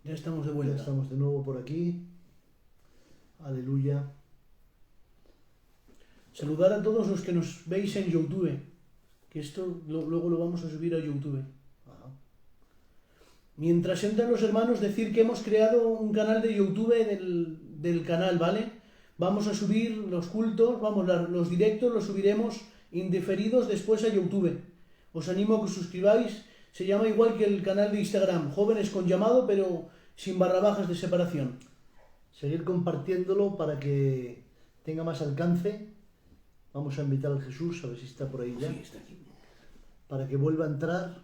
Ya estamos de Ya vuelta. estamos de nuevo por aquí. Aleluya. Saludar a todos los que nos veis en YouTube, que esto luego lo vamos a subir a YouTube. Ajá. Mientras entran los hermanos, decir que hemos creado un canal de YouTube del canal, ¿vale? Vamos a subir los cultos, los directos los subiremos indiferidos después a YouTube. Os animo a que os suscribáis. Se llama igual que el canal de Instagram, Jóvenes con Llamado, pero sin barra bajas de separación. Seguir compartiéndolo para que tenga más alcance. Vamos a invitar al Jesús, a ver si está por ahí ya. Sí, está aquí. Para que vuelva a entrar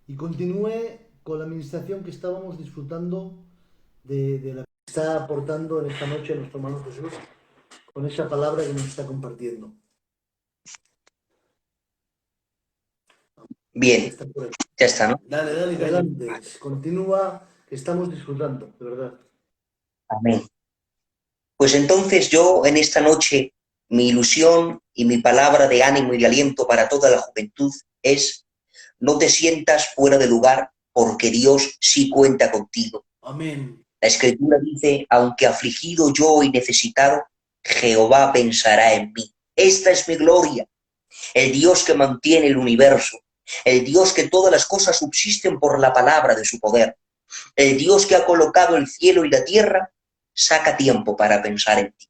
y continúe con la administración que estábamos disfrutando de la que está aportando en esta noche nuestro hermano Jesús con esa palabra que nos está compartiendo. Bien, Está por ahí. ya está, ¿no? Dale, dale, dale. Adelante, continúa, que estamos disfrutando, de verdad. Amén. Pues entonces yo en esta noche, mi ilusión y mi palabra de ánimo y de aliento para toda la juventud es: no te sientas fuera de lugar, porque Dios sí cuenta contigo. Amén. La Escritura dice: aunque afligido yo y necesitado, Jehová pensará en mí. Esta es mi gloria, el Dios que mantiene el universo, el Dios que todas las cosas subsisten por la palabra de su poder, el Dios que ha colocado el cielo y la tierra, saca tiempo para pensar en ti.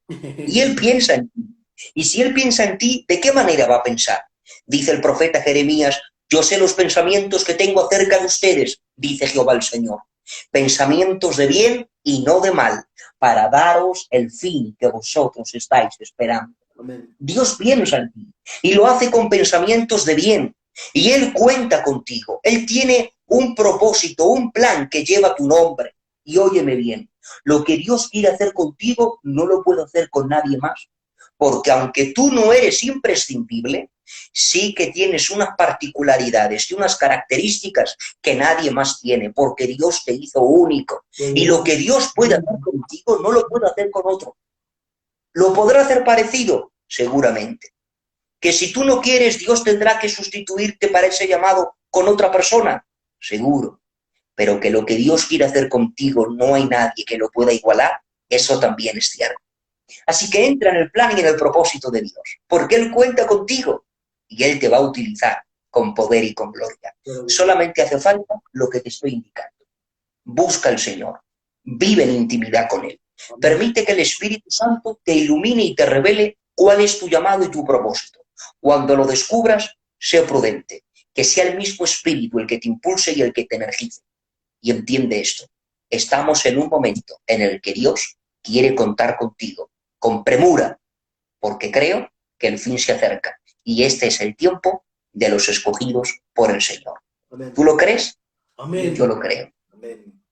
Y Él piensa en ti. Y si Él piensa en ti, ¿de qué manera va a pensar? Dice el profeta Jeremías: yo sé los pensamientos que tengo acerca de ustedes, dice Jehová el Señor. Pensamientos de bien y no de mal, para daros el fin que vosotros estáis esperando. Amén. Dios piensa en ti y lo hace con pensamientos de bien. Y Él cuenta contigo. Él tiene un propósito, un plan que lleva tu nombre. Y óyeme bien, lo que Dios quiere hacer contigo no lo puede hacer con nadie más. Porque aunque tú no eres imprescindible, sí que tienes unas particularidades y unas características que nadie más tiene, porque Dios te hizo único. Y lo que Dios puede hacer contigo no lo puede hacer con otro. ¿Lo podrá hacer parecido? Seguramente. Que si tú no quieres, Dios tendrá que sustituirte para ese llamado con otra persona. Seguro. Pero que lo que Dios quiere hacer contigo no hay nadie que lo pueda igualar, eso también es cierto. Así que entra en el plan y en el propósito de Dios, porque Él cuenta contigo y Él te va a utilizar con poder y con gloria. Solamente hace falta lo que te estoy indicando. Busca al Señor, vive en intimidad con Él. Permite que el Espíritu Santo te ilumine y te revele cuál es tu llamado y tu propósito. Cuando lo descubras, sé prudente, que sea el mismo Espíritu el que te impulse y el que te energice. Y entiende esto: estamos en un momento en el que Dios quiere contar contigo, con premura, porque creo que el fin se acerca. Y este es el tiempo de los escogidos por el Señor. Amén. ¿Tú lo crees? Amén. Yo lo creo. Amén.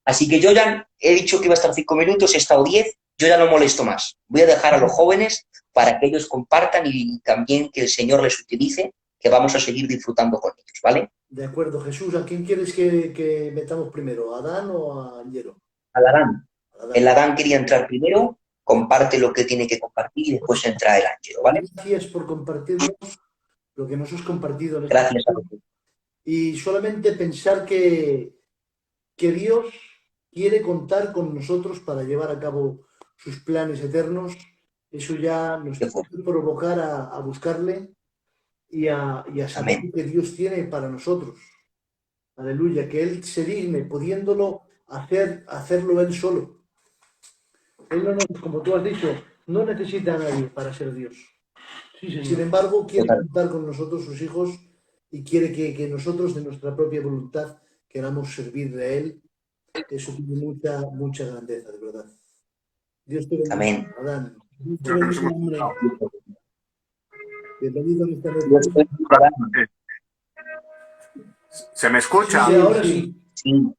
Así que yo ya he dicho que iba a estar 5 minutos, he estado 10, yo ya no molesto más. Voy a dejar a los jóvenes para que ellos compartan y también que el Señor les utilice, que vamos a seguir disfrutando con ellos, ¿vale? De acuerdo, Jesús, ¿a quién quieres que metamos primero? ¿A Adán o a Angelo? Al Adán. Adán. El Adán quería entrar primero, comparte lo que tiene que compartir y después entra el Ángelo, ¿vale? Gracias por compartirnos lo que nos has compartido en Gracias a ti. Y solamente pensar que Dios quiere contar con nosotros para llevar a cabo sus planes eternos. Eso ya nos puede provocar a buscarle y a saber Amén. lo que Dios tiene para nosotros. Aleluya, que Él se digne, pudiéndolo hacerlo Él solo. Él no, como tú has dicho, no necesita a nadie para ser Dios. Sí, señor. Sin embargo, quiere Total. contar con nosotros, sus hijos, y quiere que nosotros, de nuestra propia voluntad, queramos servirle a Él. Eso tiene mucha, mucha grandeza, de verdad. Dios te bendiga, Amén. Adán. Dios te bendiga, hombre. Bienvenido a esta noche. Dios te bendiga. ¿Se me escucha? Sí, ahora sí. Sí.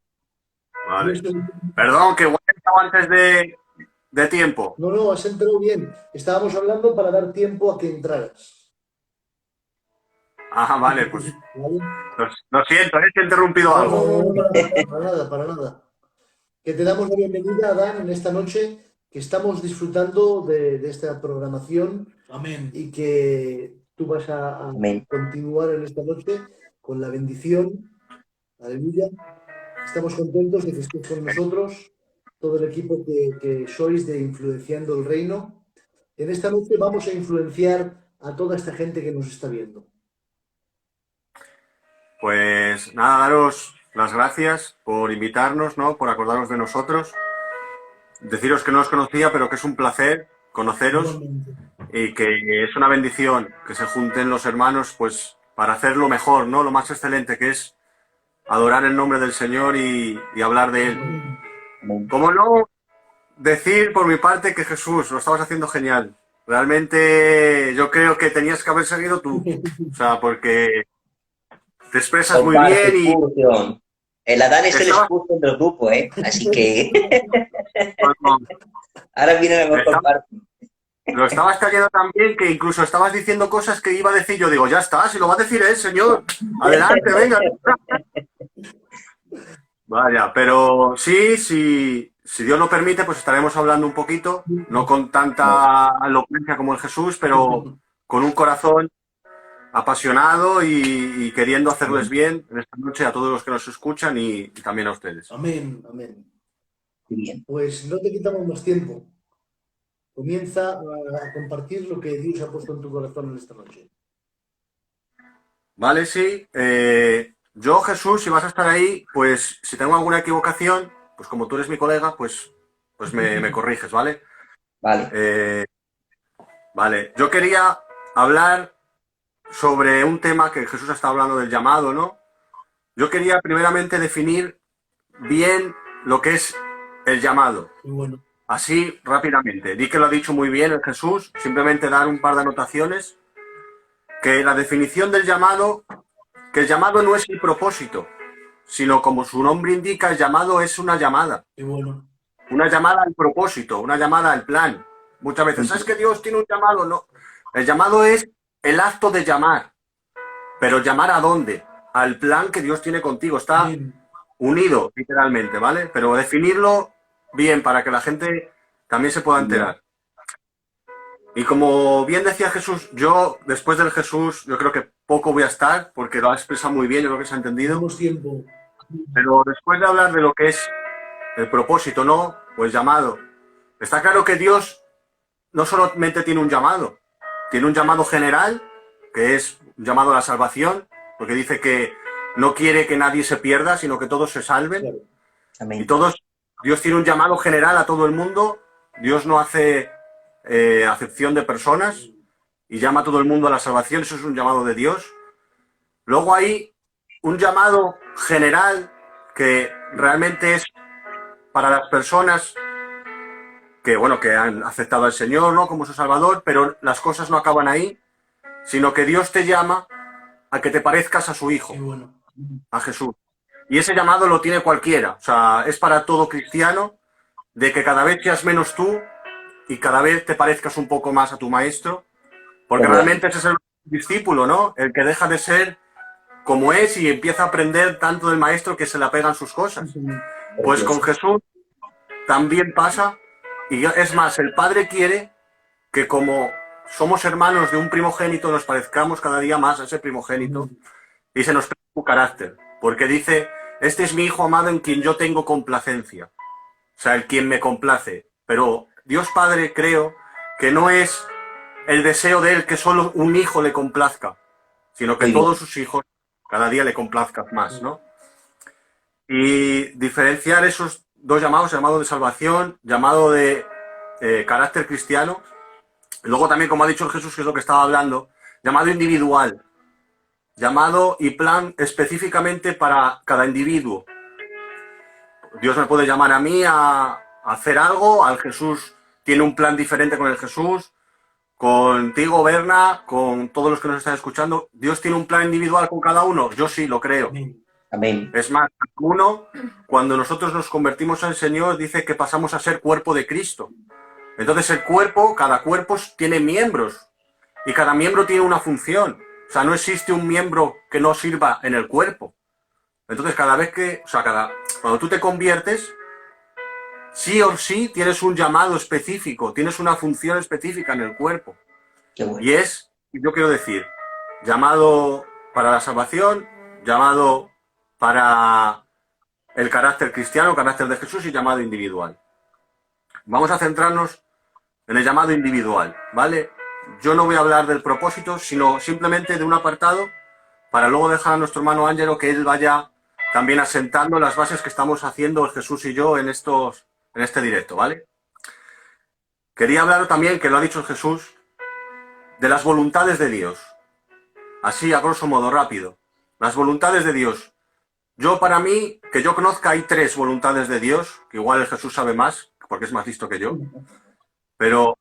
Vale. Perdón, que igual he estado antes de tiempo. No, has entrado bien. Estábamos hablando para dar tiempo a que entraras. Ah, vale, pues ¿Vale? lo siento, he interrumpido algo. No, para nada. Que te damos la bienvenida, Adán, en esta noche, que estamos disfrutando de esta programación. Amén. Y que tú vas a Amén. continuar en esta noche con la bendición. Aleluya. Estamos contentos de que estéis con nosotros, todo el equipo que sois de Influenciando el Reino. En esta noche vamos a influenciar a toda esta gente que nos está viendo. Pues nada, daros las gracias por invitarnos, ¿no? Por acordaros de nosotros. Deciros que no os conocía, pero que es un placer conoceros Igualmente. y que es una bendición que se junten los hermanos, pues, para hacer lo mejor, ¿no? Lo más excelente, que es adorar el nombre del Señor y hablar de Él. Amén. ¿Cómo no decir por mi parte que Jesús, lo estabas haciendo genial? Realmente yo creo que tenías que haber seguido tú. O sea, porque te expresas muy Comparte, bien y excursión. El Adán es el estaba, excursión del grupo, ¿eh? Así que no, ahora viene la mejor estaba- parte. lo estabas cayendo tan bien que incluso estabas diciendo cosas que iba a decir yo. Digo, ya está, si lo va a decir él, señor. Adelante, venga. Vaya, pero sí, si Dios lo permite, pues estaremos hablando un poquito, no con tanta elocuencia como el Jesús, pero con un corazón apasionado y queriendo hacerles bien en esta noche a todos los que nos escuchan y también a ustedes. Amén, amén. Muy bien. Pues no te quitamos más tiempo. Comienza a compartir lo que Dios ha puesto en tu corazón en esta noche. Vale, sí. Yo, Jesús, si vas a estar ahí, pues si tengo alguna equivocación, pues como tú eres mi colega, pues me corriges, ¿vale? Vale. Vale, yo quería hablar sobre un tema que Jesús está hablando del llamado, ¿no? Yo quería primeramente definir bien lo que es el llamado. Muy bueno. Así, rápidamente. Di que lo ha dicho muy bien el Jesús, simplemente dar un par de anotaciones. Que la definición del llamado, que el llamado no es el propósito, sino como su nombre indica, el llamado es una llamada. Muy bueno. Una llamada al propósito, una llamada al plan. Muchas veces, ¿sabes que Dios tiene un llamado? No. El llamado es el acto de llamar. Pero ¿llamar a dónde? Al plan que Dios tiene contigo. Está Amén. unido, literalmente, ¿vale? Pero definirlo bien para que la gente también se pueda enterar. Y como bien decía Jesús, yo, después del Jesús, yo creo que poco voy a estar, porque lo ha expresado muy bien, yo creo que se ha entendido. Tenemos tiempo. Pero después de hablar de lo que es el propósito, ¿no? O el llamado, está claro que Dios no solamente tiene un llamado general, que es un llamado a la salvación, porque dice que no quiere que nadie se pierda, sino que todos se salven. Claro. Y Amén. todos, Dios tiene un llamado general a todo el mundo, Dios no hace acepción de personas y llama a todo el mundo a la salvación, eso es un llamado de Dios. Luego hay un llamado general que realmente es para las personas que, bueno, que han aceptado al Señor, ¿no? Como su Salvador, pero las cosas no acaban ahí, sino que Dios te llama a que te parezcas a su Hijo, Muy bueno. a Jesús. Y ese llamado lo tiene cualquiera, o sea, es para todo cristiano, de que cada vez seas menos tú y cada vez te parezcas un poco más a tu maestro, porque Bueno. realmente ese es el discípulo, ¿no? El que deja de ser como es y empieza a aprender tanto del maestro que se le apegan sus cosas. Pues con Jesús también pasa, y es más, el Padre quiere que como somos hermanos de un primogénito, nos parezcamos cada día más a ese primogénito y se nos pega su carácter, porque dice, este es mi Hijo amado en quien yo tengo complacencia, o sea, el quien me complace. Pero Dios Padre, creo que no es el deseo de Él que solo un hijo le complazca, sino que Muy bien. todos sus hijos cada día le complazcan más, ¿no? Y diferenciar esos dos llamados, llamado de salvación, llamado de carácter cristiano, luego también, como ha dicho el Jesús, que es lo que estaba hablando, llamado individual, llamado y plan específicamente para cada individuo. Dios me puede llamar a mí a hacer algo, al Jesús tiene un plan diferente con el Jesús, contigo, Berna, con todos los que nos están escuchando. ¿Dios tiene un plan individual con cada uno? Yo sí, lo creo. Amén. Amén. Es más, uno, cuando nosotros nos convertimos al Señor, dice que pasamos a ser cuerpo de Cristo. Entonces el cuerpo, cada cuerpo tiene miembros y cada miembro tiene una función. O sea, no existe un miembro que no sirva en el cuerpo. Entonces cada vez que, o sea, cuando tú te conviertes, sí o sí tienes un llamado específico, tienes una función específica en el cuerpo. Qué bueno. Y es, yo quiero decir, llamado para la salvación, llamado para el carácter cristiano, el carácter de Jesús y llamado individual. Vamos a centrarnos en el llamado individual, ¿vale? Yo no voy a hablar del propósito, sino simplemente de un apartado para luego dejar a nuestro hermano Ángelo que él vaya también asentando las bases que estamos haciendo Jesús y yo en este directo, ¿vale? Quería hablar también, que lo ha dicho Jesús, de las voluntades de Dios. Así, a grosso modo, rápido. Las voluntades de Dios. Yo, para mí, que yo conozca, hay 3 voluntades de Dios, que igual el Jesús sabe más, porque es más listo que yo. Pero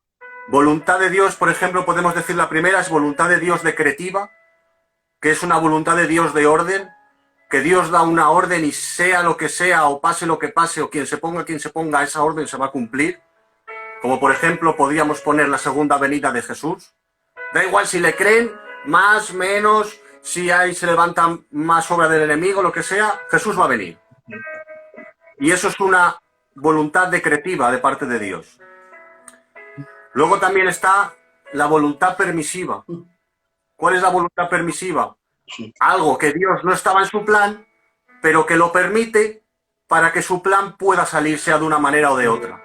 voluntad de Dios, por ejemplo, podemos decir la primera es voluntad de Dios decretiva, que es una voluntad de Dios de orden, que Dios da una orden y sea lo que sea, o pase lo que pase, o quien se ponga, esa orden se va a cumplir. Como por ejemplo, podríamos poner la segunda venida de Jesús. Da igual si le creen, más, menos, si ahí se levanta más obra del enemigo, lo que sea, Jesús va a venir. Y eso es una voluntad decretiva de parte de Dios. Luego también está la voluntad permisiva. ¿Cuál es la voluntad permisiva? Algo que Dios no estaba en su plan, pero que lo permite para que su plan pueda salir, sea de una manera o de otra.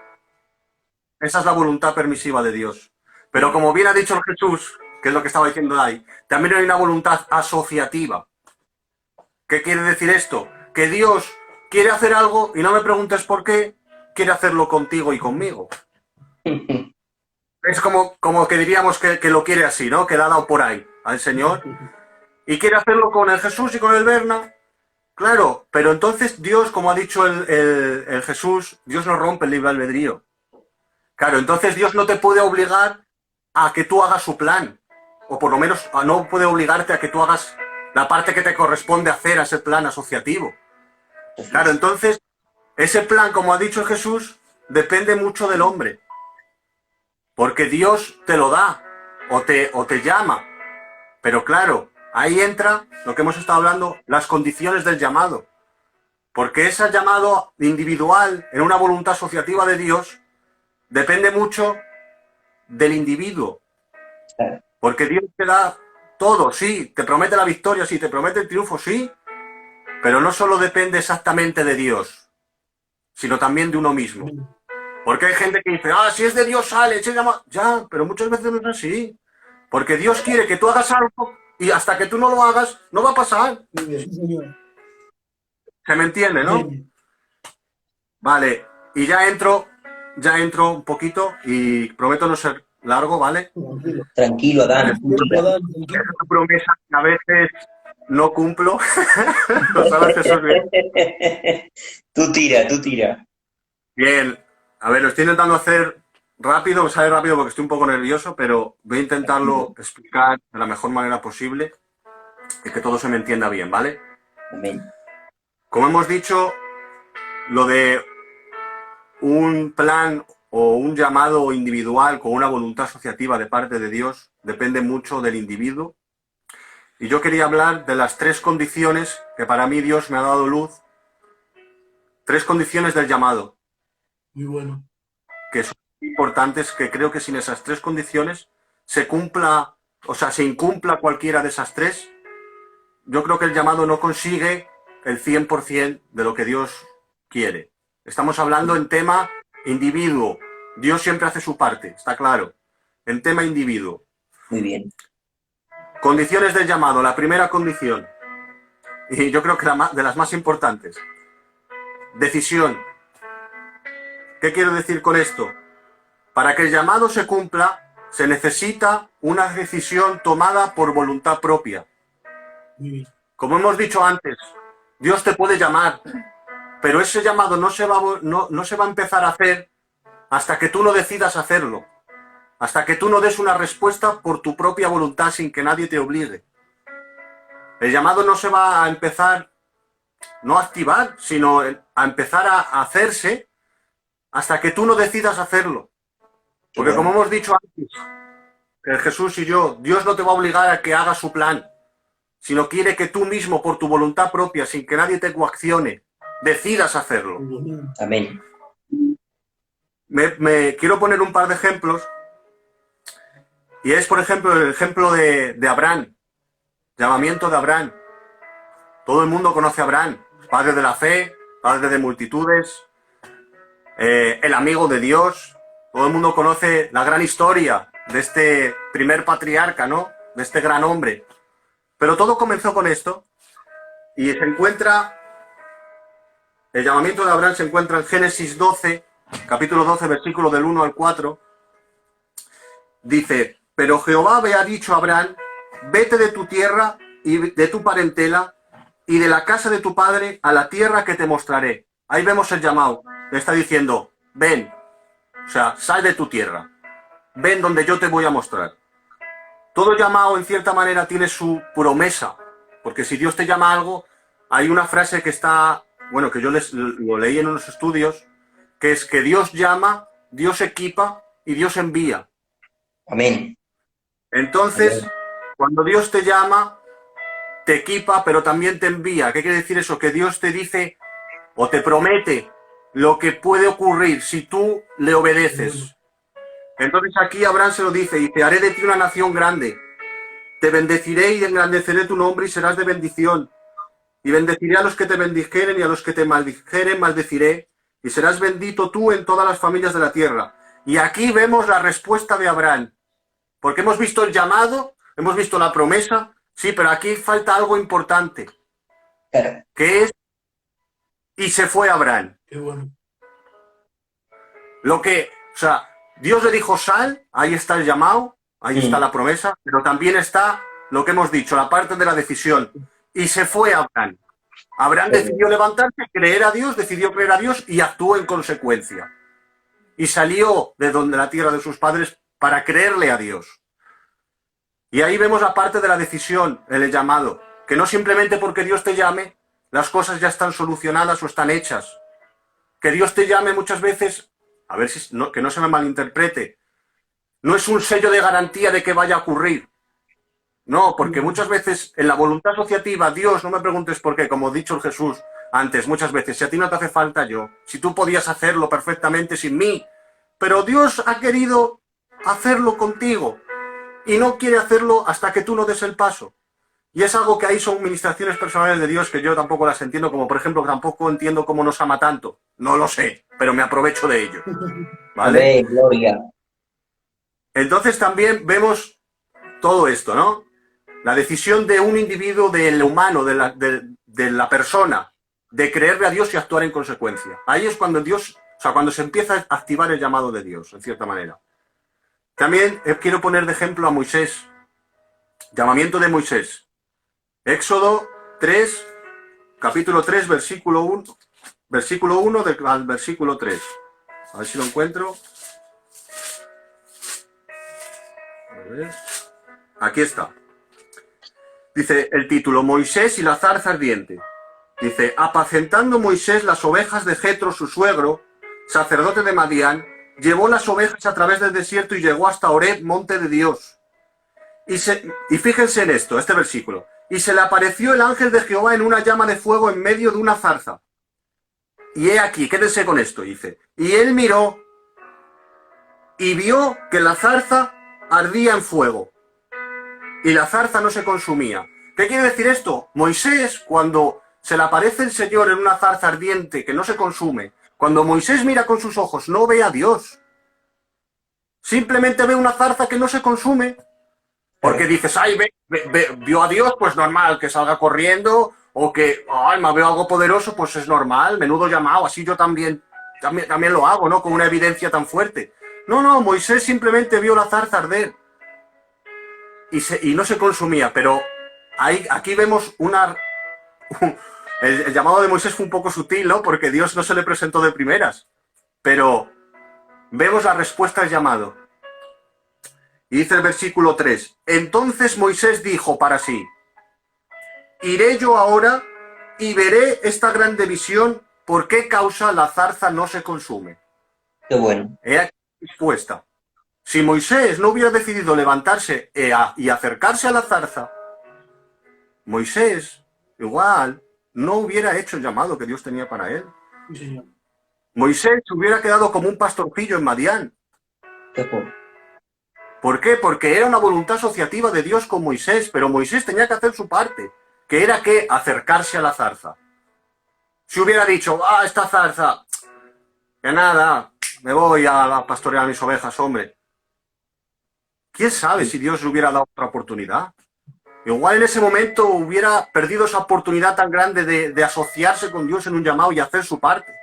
Esa es la voluntad permisiva de Dios. Pero como bien ha dicho Jesús, que es lo que estaba diciendo ahí, también hay una voluntad asociativa. ¿Qué quiere decir esto? Que Dios quiere hacer algo, y no me preguntes por qué, quiere hacerlo contigo y conmigo. Es como que diríamos que lo quiere así, ¿no? Que le ha dado por ahí al Señor. Y quiere hacerlo con el Jesús y con el Berna. Claro, pero entonces Dios, como ha dicho el Jesús, Dios no rompe el libre albedrío. Claro, entonces Dios no te puede obligar a que tú hagas su plan. O por lo menos no puede obligarte a que tú hagas la parte que te corresponde hacer a ese plan asociativo. Claro, entonces ese plan, como ha dicho Jesús, depende mucho del hombre. Porque Dios te lo da o te llama. Pero claro, ahí entra lo que hemos estado hablando, las condiciones del llamado. Porque ese llamado individual en una voluntad asociativa de Dios depende mucho del individuo. Porque Dios te da todo, sí, te promete la victoria, sí, te promete el triunfo, sí, pero no solo depende exactamente de Dios, sino también de uno mismo. Porque hay gente que dice, si es de Dios sale, se llama... Ya, pero muchas veces no es así. Porque Dios quiere que tú hagas algo y hasta que tú no lo hagas, no va a pasar. Sí, señor. ¿Se me entiende, no? Vale, y ya entro un poquito y prometo no ser largo, ¿vale? Tranquilo, Adán. Es una promesa que a veces no cumplo. Lo sabe Jesús bien. Tú tira. Bien, a ver, lo estoy intentando hacer rápido, me sale rápido porque estoy un poco nervioso, pero voy a intentarlo explicar de la mejor manera posible y que todo se me entienda bien, ¿vale? Amén. Como hemos dicho, lo de un plan o un llamado individual con una voluntad asociativa de parte de Dios depende mucho del individuo. Y yo quería hablar de las 3 condiciones que para mí Dios me ha dado luz. 3 condiciones del llamado. Muy bueno. Que son importantes, que creo que sin esas 3 condiciones se incumpla cualquiera de esas 3, yo creo que el llamado no consigue el 100% de lo que Dios quiere. Estamos hablando en tema individuo. Dios siempre hace su parte, está claro. En tema individuo. Muy bien. Condiciones del llamado. La primera condición, y yo creo que de las más importantes, decisión. ¿Qué quiero decir con esto? Para que el llamado se cumpla, se necesita una decisión tomada por voluntad propia. Como hemos dicho antes, Dios te puede llamar, pero ese llamado no se va a empezar a hacer hasta que tú no decidas hacerlo, hasta que tú no des una respuesta por tu propia voluntad sin que nadie te obligue. El llamado no se va a empezar, no a activar, sino a empezar a hacerse hasta que tú no decidas hacerlo. Porque como hemos dicho antes, que Jesús y yo, Dios no te va a obligar a que hagas su plan, sino quiere que tú mismo, por tu voluntad propia, sin que nadie te coaccione, decidas hacerlo. Amén. Me quiero poner un par de ejemplos, y es, por ejemplo, el ejemplo de Abraham, llamamiento de Abraham. Todo el mundo conoce a Abraham, padre de la fe, padre de multitudes, el amigo de Dios. Todo el mundo conoce la gran historia de este primer patriarca, ¿no? De este gran hombre. Pero todo comenzó con esto y se encuentra, el llamamiento de Abraham se encuentra en Génesis 12, capítulo 12, versículo del 1 al 4. Dice, pero Jehová había dicho a Abraham, vete de tu tierra y de tu parentela y de la casa de tu padre a la tierra que te mostraré. Ahí vemos el llamado. Le está diciendo, ven, o sea, sal de tu tierra, ven donde yo te voy a mostrar. Todo llamado, en cierta manera, tiene su promesa, porque si Dios te llama a algo, hay una frase que está, bueno, que yo lo leí en unos estudios, que es que Dios llama, Dios equipa y Dios envía. Amén. Entonces, Amén. cuando Dios te llama, te equipa, pero también te envía. ¿Qué quiere decir eso? Que Dios te dice o te promete lo que puede ocurrir si tú le obedeces. Entonces aquí Abraham se lo dice, haré de ti una nación grande, te bendeciré y engrandeceré tu nombre y serás de bendición. Y bendeciré a los que te bendijeren y a los que te maldijeren maldeciré, y serás bendito tú en todas las familias de la tierra. Y aquí vemos la respuesta de Abraham, porque hemos visto el llamado, hemos visto la promesa, sí, pero aquí falta algo importante, Claro. que es, y se fue Abraham. Qué bueno. Lo que, o sea, Dios le dijo sal, ahí está el llamado, ahí está la promesa, pero también está lo que hemos dicho, la parte de la decisión. Y se fue Abraham. Abraham decidió levantarse, creer a Dios, decidió creer a Dios y actuó en consecuencia. Y salió de donde la tierra de sus padres para creerle a Dios. Y ahí vemos la parte de la decisión, el llamado, que no simplemente porque Dios te llame, las cosas ya están solucionadas o están hechas. Que Dios te llame muchas veces, a ver si no, que no se me malinterprete, no es un sello de garantía de que vaya a ocurrir. No, porque muchas veces en la voluntad asociativa, Dios, no me preguntes por qué, como ha dicho el Jesús antes, muchas veces, si a ti no te hace falta yo, si tú podías hacerlo perfectamente sin mí, pero Dios ha querido hacerlo contigo y no quiere hacerlo hasta que tú no des el paso. Y es algo que ahí son ministraciones personales de Dios que yo tampoco las entiendo, como por ejemplo tampoco entiendo cómo nos ama tanto. No lo sé, pero me aprovecho de ello. ¿Vale? Amén, gloria. Entonces también vemos todo esto, ¿no? La decisión de un individuo, del humano, de la persona, de creerle a Dios y actuar en consecuencia. Ahí es cuando Dios, o sea, cuando se empieza a activar el llamado de Dios, en cierta manera. También quiero poner de ejemplo a Moisés. Llamamiento de Moisés. Éxodo 3, capítulo 3, versículo 1 al versículo 3. A ver si lo encuentro. A ver. Aquí está. Dice el título, Moisés y la zarza ardiente. Dice, apacentando Moisés las ovejas de Jetro, su suegro, sacerdote de Madián, llevó las ovejas a través del desierto y llegó hasta Horeb, monte de Dios. Y fíjense en esto, este versículo. Y se le apareció el ángel de Jehová en una llama de fuego en medio de una zarza. Y he aquí, quédense con esto, dice. Y él miró y vio que la zarza ardía en fuego. Y la zarza no se consumía. ¿Qué quiere decir esto? Moisés, cuando se le aparece el Señor en una zarza ardiente que no se consume, cuando Moisés mira con sus ojos, no ve a Dios. Simplemente ve una zarza que no se consume. Porque dices, ay, vio a Dios, pues normal, que salga corriendo, o que, ay, me veo algo poderoso, pues es normal, menudo llamado, así yo también lo hago, ¿no? Con una evidencia tan fuerte. No, Moisés simplemente vio la zarza arder. Y no se consumía, pero aquí vemos el llamado de Moisés fue un poco sutil, ¿no? Porque Dios no se le presentó de primeras, pero vemos la respuesta al llamado. Y dice el versículo 3, entonces Moisés dijo para sí, iré yo ahora y veré esta grande visión, ¿por qué causa la zarza no se consume? Qué bueno. He aquí la respuesta. Si Moisés no hubiera decidido levantarse y acercarse a la zarza, Moisés igual no hubiera hecho el llamado que Dios tenía para él. Sí, señor. Moisés se hubiera quedado como un pastorcillo en Madián. Qué bueno. ¿Por qué? Porque era una voluntad asociativa de Dios con Moisés, pero Moisés tenía que hacer su parte, que era que acercarse a la zarza. Si hubiera dicho, esta zarza, que nada, me voy a pastorear mis ovejas, hombre. ¿Quién sabe si Dios le hubiera dado otra oportunidad? Igual en ese momento hubiera perdido esa oportunidad tan grande de asociarse con Dios en un llamado y hacer su parte.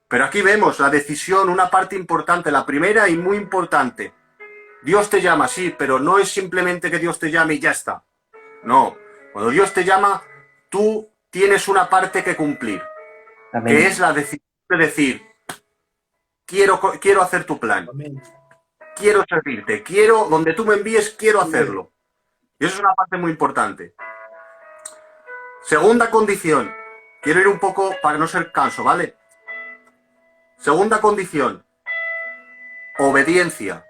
Pero aquí vemos la decisión, una parte importante, la primera y muy importante. Dios te llama, sí, pero no es simplemente que Dios te llame y ya está. No, cuando Dios te llama, tú tienes una parte que cumplir, Amén. que es la decisión de decir, quiero hacer tu plan, Amén. quiero servirte, donde tú me envíes, quiero hacerlo. Y eso es una parte muy importante. Segunda condición, quiero ir un poco para no ser canso, ¿vale? Segunda condición, obediencia.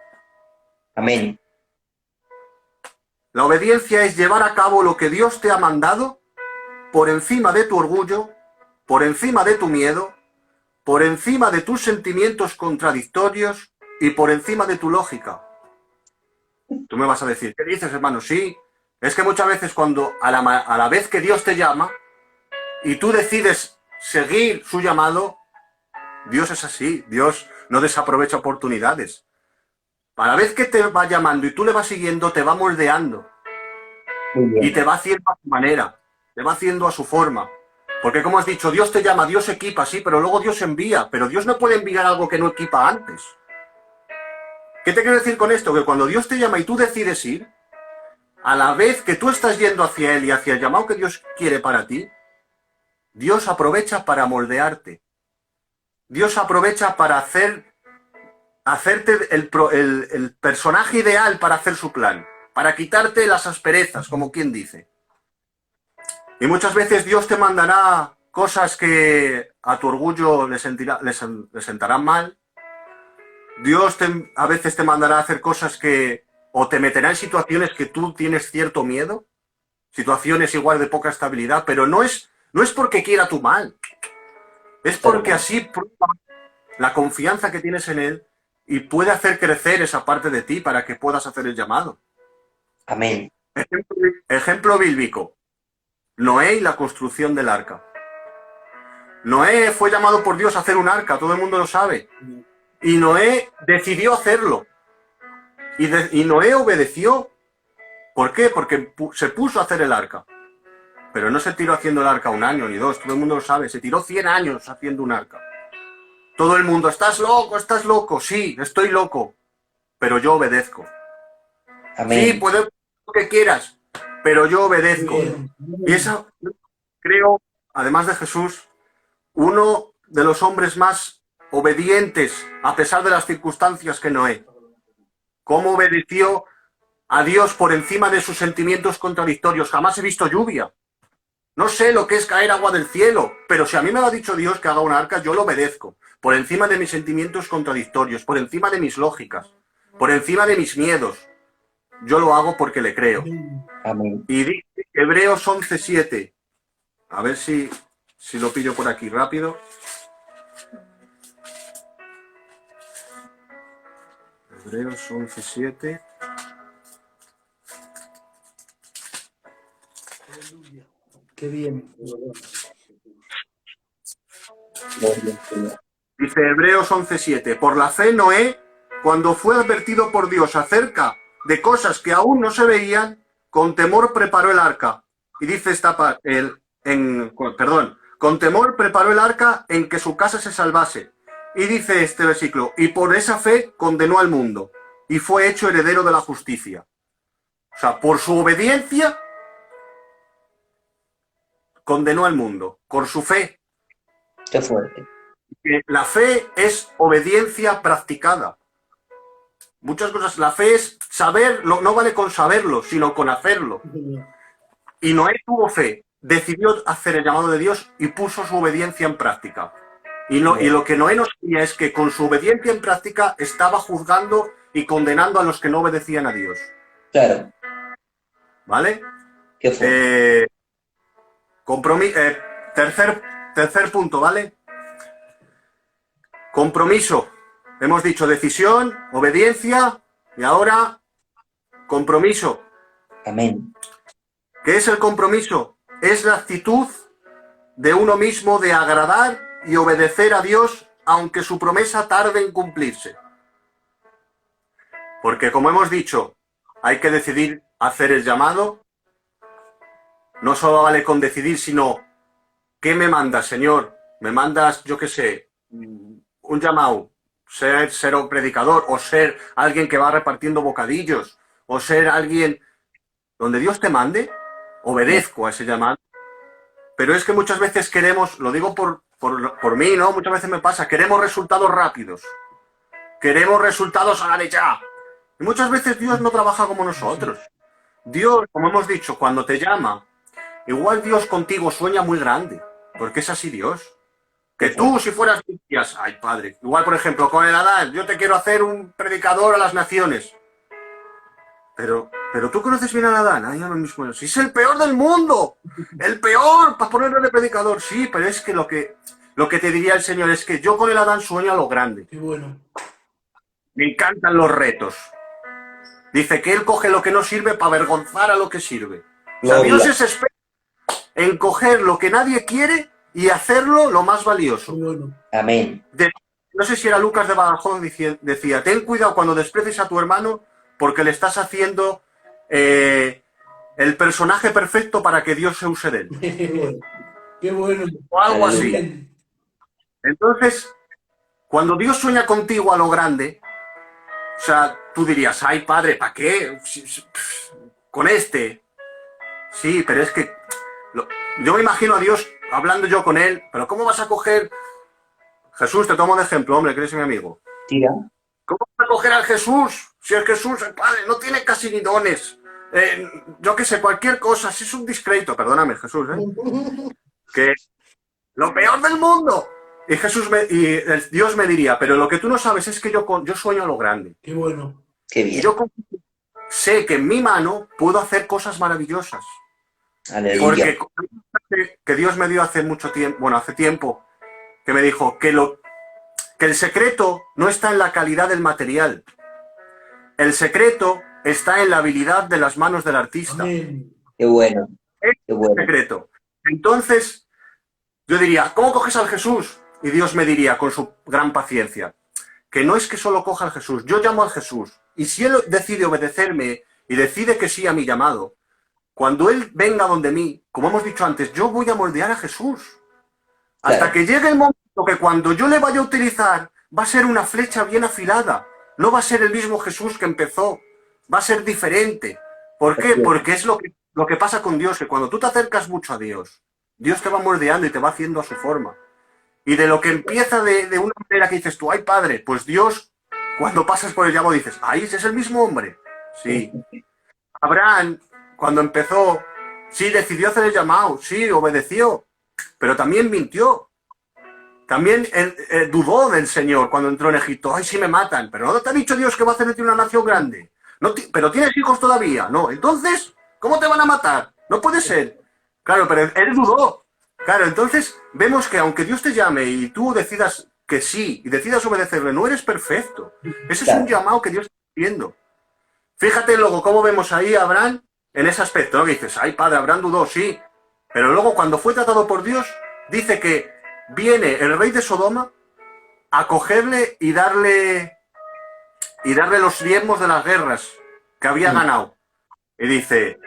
Amén. La obediencia es llevar a cabo lo que Dios te ha mandado por encima de tu orgullo, por encima de tu miedo, por encima de tus sentimientos contradictorios y por encima de tu lógica. Tú me vas a decir, ¿qué dices, hermano? Sí, es que muchas veces cuando a la vez que Dios te llama y tú decides seguir su llamado, Dios es así, Dios no desaprovecha oportunidades. A la vez que te va llamando y tú le vas siguiendo, te va moldeando. Muy bien. Y te va haciendo a su manera, te va haciendo a su forma. Porque como has dicho, Dios te llama, Dios equipa, sí, pero luego Dios envía. Pero Dios no puede enviar algo que no equipa antes. ¿Qué te quiero decir con esto? Que cuando Dios te llama y tú decides ir, a la vez que tú estás yendo hacia Él y hacia el llamado que Dios quiere para ti, Dios aprovecha para moldearte. Dios aprovecha para hacerte el personaje ideal para hacer su plan, para quitarte las asperezas, como quien dice. Y muchas veces Dios te mandará cosas que a tu orgullo le sentarán mal. Dios a veces te mandará a hacer cosas que o te meterá en situaciones que tú tienes cierto miedo, situaciones igual de poca estabilidad, pero no es porque quiera tu mal. Es porque así prueba la confianza que tienes en Él y puede hacer crecer esa parte de ti para que puedas hacer el llamado. Amén. Ejemplo bíblico. Noé y la construcción del arca. Noé fue llamado por Dios a hacer un arca, todo el mundo lo sabe. Y Noé decidió hacerlo. Y Noé obedeció. ¿Por qué? Porque se puso a hacer el arca. Pero no se tiró haciendo el arca 1 año ni 2, todo el mundo lo sabe. Se tiró 100 años haciendo un arca. Todo el mundo, ¿estás loco? ¿Estás loco? Sí, estoy loco. Pero yo obedezco. Amén. Sí, puedes hacer lo que quieras, pero yo obedezco. Y esa, creo, además de Jesús, uno de los hombres más obedientes, a pesar de las circunstancias, que Noé. Cómo obedeció a Dios por encima de sus sentimientos contradictorios. Jamás he visto lluvia. No sé lo que es caer agua del cielo, pero si a mí me lo ha dicho Dios que haga un arca, yo lo obedezco. Por encima de mis sentimientos contradictorios, por encima de mis lógicas, por encima de mis miedos. Yo lo hago porque le creo. Amén. Y dice Hebreos 11:7. A ver si lo pillo por aquí rápido. Hebreos 11:7. Qué bien. Dice Hebreos 11:7. Por la fe Noé, cuando fue advertido por Dios acerca de cosas que aún no se veían, con temor preparó el arca. Y dice con temor preparó el arca en que su casa se salvase. Y dice este versículo, y por esa fe condenó al mundo, y fue hecho heredero de la justicia. O sea, por su obediencia condenó al mundo, por su fe. Qué fuerte. La fe es obediencia practicada. Muchas cosas, la fe es saber, no vale con saberlo, sino con hacerlo. Y Noé tuvo fe, decidió hacer el llamado de Dios y puso su obediencia en práctica. Y lo que Noé no sabía es que con su obediencia en práctica estaba juzgando y condenando a los que no obedecían a Dios. Claro. ¿Vale? Qué fuerte. Tercer punto, ¿vale? Compromiso. Hemos dicho decisión, obediencia y ahora compromiso. Amén. ¿Qué es el compromiso? Es la actitud de uno mismo de agradar y obedecer a Dios, aunque su promesa tarde en cumplirse. Porque, como hemos dicho, hay que decidir hacer el llamado. No solo vale con decidir, sino ¿qué me mandas, Señor? ¿Me mandas, yo qué sé, un llamado? Ser un predicador, o ser alguien que va repartiendo bocadillos, o ser alguien donde Dios te mande, obedezco a ese llamado. Pero es que muchas veces queremos, lo digo por mí, ¿no? Muchas veces me pasa, queremos resultados rápidos. Queremos resultados a la ya. Y muchas veces Dios no trabaja como nosotros. Dios, como hemos dicho, cuando te llama, igual Dios contigo sueña muy grande, porque es así Dios. Que tú, si fueras Mesías, ay, padre, igual, por ejemplo, con el Adán, yo te quiero hacer un predicador a las naciones. Pero tú conoces bien al Adán, ay, ahora mismo, si es el peor del mundo, el peor, para ponerlo de predicador, sí, pero es que lo que te diría el Señor es que yo con el Adán sueño a lo grande. Qué bueno. Me encantan los retos. Dice que él coge lo que no sirve para avergonzar a lo que sirve. O sea, Dios es experto en coger lo que nadie quiere y hacerlo lo más valioso. Qué bueno. Amén. No sé si era Lucas de Badajoz, decía, ten cuidado cuando desprecies a tu hermano porque le estás haciendo el personaje perfecto para que Dios se use de él. Qué bueno. O algo así. Bien. Entonces, cuando Dios sueña contigo a lo grande, o sea, tú dirías, ay, padre, ¿para qué? Con este. Sí, pero es que yo me imagino a Dios hablando yo con él, pero ¿cómo vas a coger? Jesús, te tomo de ejemplo, hombre, que eres mi amigo. Tira. ¿Cómo vas a coger al Jesús? Si el Jesús, el Padre, no tiene casi ni dones. Yo qué sé, cualquier cosa, si es un discreto, perdóname, Jesús, que lo peor del mundo. Y Dios me diría, pero lo que tú no sabes es que yo sueño a lo grande. Qué bueno. Qué Y bien. yo sé que en mi mano puedo hacer cosas maravillosas. Aleluya. Porque que Dios me dio hace mucho tiempo, bueno, hace tiempo, que me dijo que el secreto no está en la calidad del material. El secreto está en la habilidad de las manos del artista. Amén. Qué bueno. Es Qué el bueno. secreto. Entonces, yo diría, ¿cómo coges al Jesús? Y Dios me diría, con su gran paciencia, que no es que solo coja al Jesús, yo llamo al Jesús. Y si Él decide obedecerme y decide que sí a mi llamado, cuando Él venga donde mí, como hemos dicho antes, yo voy a moldear a Jesús. Hasta Claro. que llegue el momento que cuando yo le vaya a utilizar, va a ser una flecha bien afilada. No va a ser el mismo Jesús que empezó. Va a ser diferente. ¿Por qué? Porque es lo que pasa con Dios, que cuando tú te acercas mucho a Dios, Dios te va moldeando y te va haciendo a su forma. Y de lo que empieza de una manera que dices tú, ay, Padre, pues Dios, cuando pasas por el llamado dices, ay, ese es el mismo hombre. Sí. Abraham, cuando empezó, sí, decidió hacer el llamado, sí, obedeció, pero también mintió. También dudó del Señor cuando entró en Egipto. Ay, sí me matan, pero ¿no te ha dicho Dios que va a hacer de ti una nación grande? No pero tienes hijos todavía. No, entonces, ¿cómo te van a matar? No puede ser. Claro, pero él dudó. Claro, entonces vemos que aunque Dios te llame y tú decidas que sí y decidas obedecerle, no eres perfecto. Ese es un llamado que Dios está haciendo. Fíjate luego cómo vemos ahí a Abraham en ese aspecto, ¿no? Que dices, ay, padre, Abraham dudó, sí. Pero luego cuando fue tratado por Dios, dice que viene el rey de Sodoma a cogerle y darle los diezmos de las guerras que había ganado. Y dice,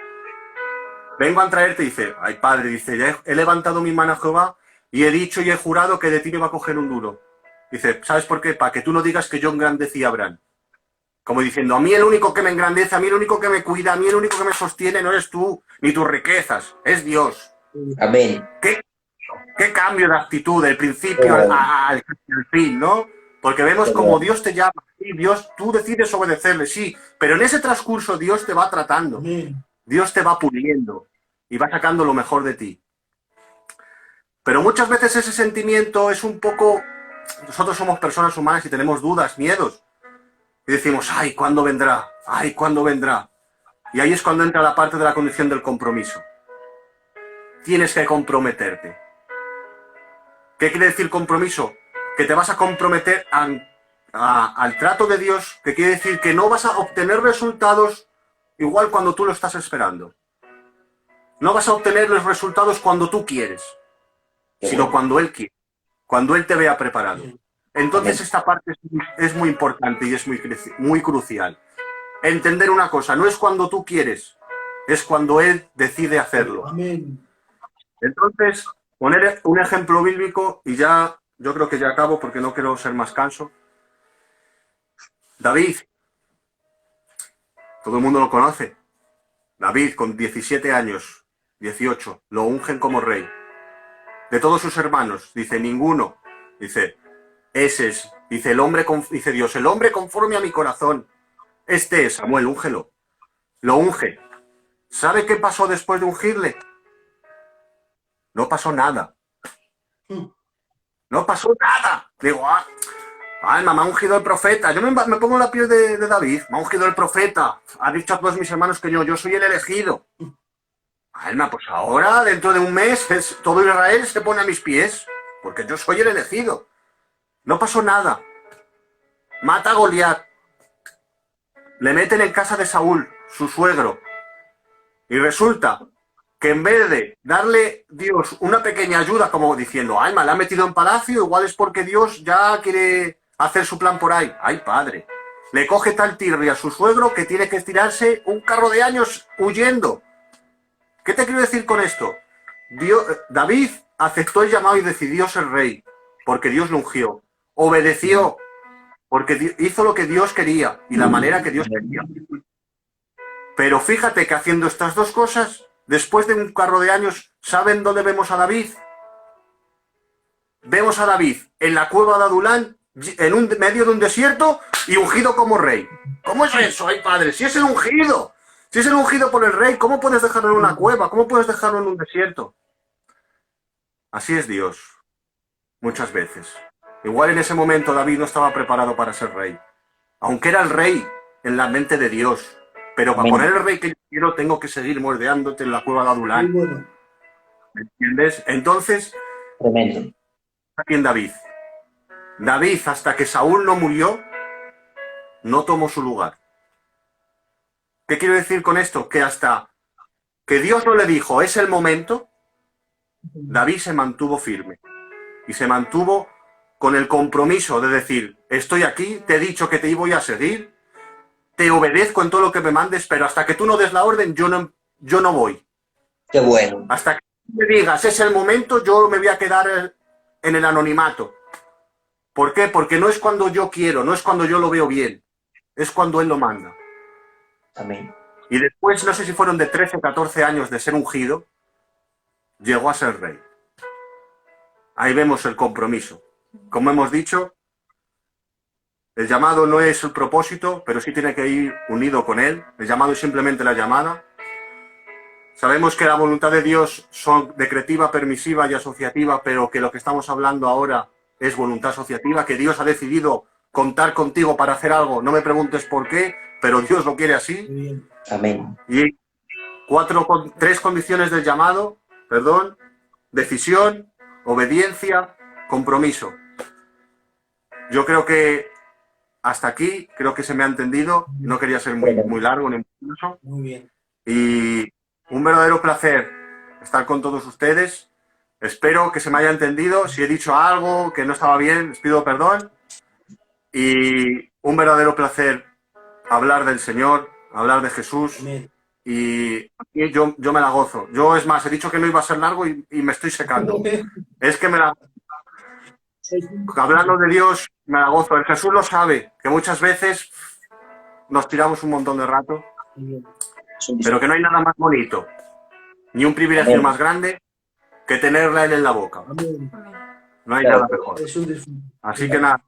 vengo a traerte, dice, ay, padre, dice, ya he levantado mi mano a Jehová y he dicho y he jurado que de ti me va a coger un duro. Dice, ¿sabes por qué? Para que tú no digas que yo engrandecí a Abraham. Como diciendo, a mí el único que me engrandece, a mí el único que me cuida, a mí el único que me sostiene no eres tú, ni tus riquezas, es Dios. Amén. ¿Qué cambio de actitud del principio al fin, ¿no? Porque vemos como Dios te llama, sí, Dios, tú decides obedecerle, sí, pero en ese transcurso Dios te va tratando, Amén. Dios te va puliendo y va sacando lo mejor de ti. Pero muchas veces ese sentimiento es un poco... Nosotros somos personas humanas y tenemos dudas, miedos. Y decimos, ay, ¿cuándo vendrá? Ay, ¿cuándo vendrá? Y ahí es cuando entra la parte de la condición del compromiso. Tienes que comprometerte. ¿Qué quiere decir compromiso? Que te vas a comprometer al trato de Dios, que quiere decir que no vas a obtener resultados igual cuando tú lo estás esperando. No vas a obtener los resultados cuando tú quieres. sino cuando Él quiere, cuando Él te vea preparado. Entonces esta parte es muy importante y es muy crucial. Entender una cosa, no es cuando tú quieres, es cuando Él decide hacerlo. Amén. Entonces, poner un ejemplo bíblico y ya, yo creo que ya acabo porque no quiero ser más canso. David, todo el mundo lo conoce. David, con 17 años, 18, lo ungen como rey. De todos sus hermanos, dice, ninguno. Dice, ese es. Dice, dice Dios, el hombre conforme a mi corazón. Este es, Samuel, úngelo. Lo unge. ¿Sabe qué pasó después de ungirle? No pasó nada. No pasó nada. Digo, alma, me ha ungido el profeta. Yo me pongo en la piel de David. Me ha ungido el profeta. Ha dicho a todos mis hermanos que yo soy el elegido. Alma, pues ahora, dentro de un mes, todo Israel se pone a mis pies. Porque yo soy el elegido. No pasó nada. Mata a Goliat. Le meten en casa de Saúl, su suegro. Y resulta que en vez de darle Dios una pequeña ayuda, como diciendo, alma, la ha metido en palacio, igual es porque Dios ya quiere hacer su plan por ahí. Ay, padre. Le coge tal tirria a su suegro que tiene que estirarse un carro de años huyendo. ¿Qué te quiero decir con esto? David aceptó el llamado y decidió ser rey, porque Dios lo ungió. Obedeció, porque hizo lo que Dios quería y la manera que Dios quería. Pero fíjate que haciendo estas dos cosas, después de un carro de años, ¿saben dónde vemos a David? Vemos a David en la cueva de Adulán, en medio de un desierto y ungido como rey. ¿Cómo es eso? Ay, padre, si es el ungido. Si es el ungido por el rey, ¿cómo puedes dejarlo en una cueva? ¿Cómo puedes dejarlo en un desierto? Así es Dios, muchas veces. Igual en ese momento David no estaba preparado para ser rey. Aunque era el rey en la mente de Dios. Pero para poner el rey que yo quiero, tengo que seguir moldeándote en la cueva de Adulán. Bueno. ¿Me entiendes? Entonces, aquí en David. David, hasta que Saúl no murió, no tomó su lugar. ¿Qué quiero decir con esto? Que hasta que Dios no le dijo, es el momento, David se mantuvo firme. Y se mantuvo con el compromiso de decir, estoy aquí, te he dicho que te voy a seguir, te obedezco en todo lo que me mandes, pero hasta que tú no des la orden, yo no voy. Qué bueno. Hasta que me digas, es el momento, yo me voy a quedar en el anonimato. ¿Por qué? Porque no es cuando yo quiero, no es cuando yo lo veo bien, es cuando Él lo manda. Amén. Y después, no sé si fueron de 13 o 14 años de ser ungido, llegó a ser rey. Ahí vemos el compromiso. Como hemos dicho, el llamado no es el propósito, pero sí tiene que ir unido con él. El llamado es simplemente la llamada. Sabemos que la voluntad de Dios son decretiva, permisiva y asociativa, pero que lo que estamos hablando ahora es voluntad asociativa, que Dios ha decidido contar contigo para hacer algo. No me preguntes por qué, pero Dios lo quiere así. Amén. Y 3 condiciones del llamado, decisión, obediencia, compromiso. Yo creo que hasta aquí, creo que se me ha entendido. No quería ser muy largo ni mucho. Muy bien. Y un verdadero placer estar con todos ustedes. Espero que se me haya entendido. Si he dicho algo que no estaba bien, les pido perdón. Y un verdadero placer hablar del Señor, hablar de Jesús. Amén. Y yo me la gozo. Yo, es más, he dicho que no iba a ser largo y me estoy secando. Es que hablando de Dios, me la gozo. El Jesús lo sabe, que muchas veces nos tiramos un montón de rato, pero que no hay nada más bonito, ni un privilegio más grande que tenerla Él en la boca. Amén. No hay nada mejor. Es un disfrute. Así que nada,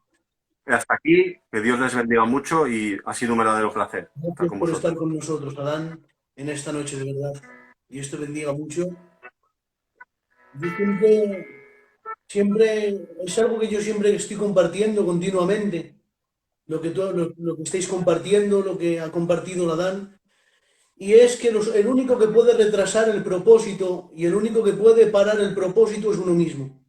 hasta aquí, que Dios les bendiga mucho y ha sido un verdadero placer estar Gracias con por vosotros. estar con nosotros, Adán, en esta noche, de verdad. Dios te bendiga mucho. Yo siempre es algo que yo siempre estoy compartiendo continuamente. Lo que estáis compartiendo, lo que ha compartido Adán. Y es que el único que puede retrasar el propósito y el único que puede parar el propósito es uno mismo.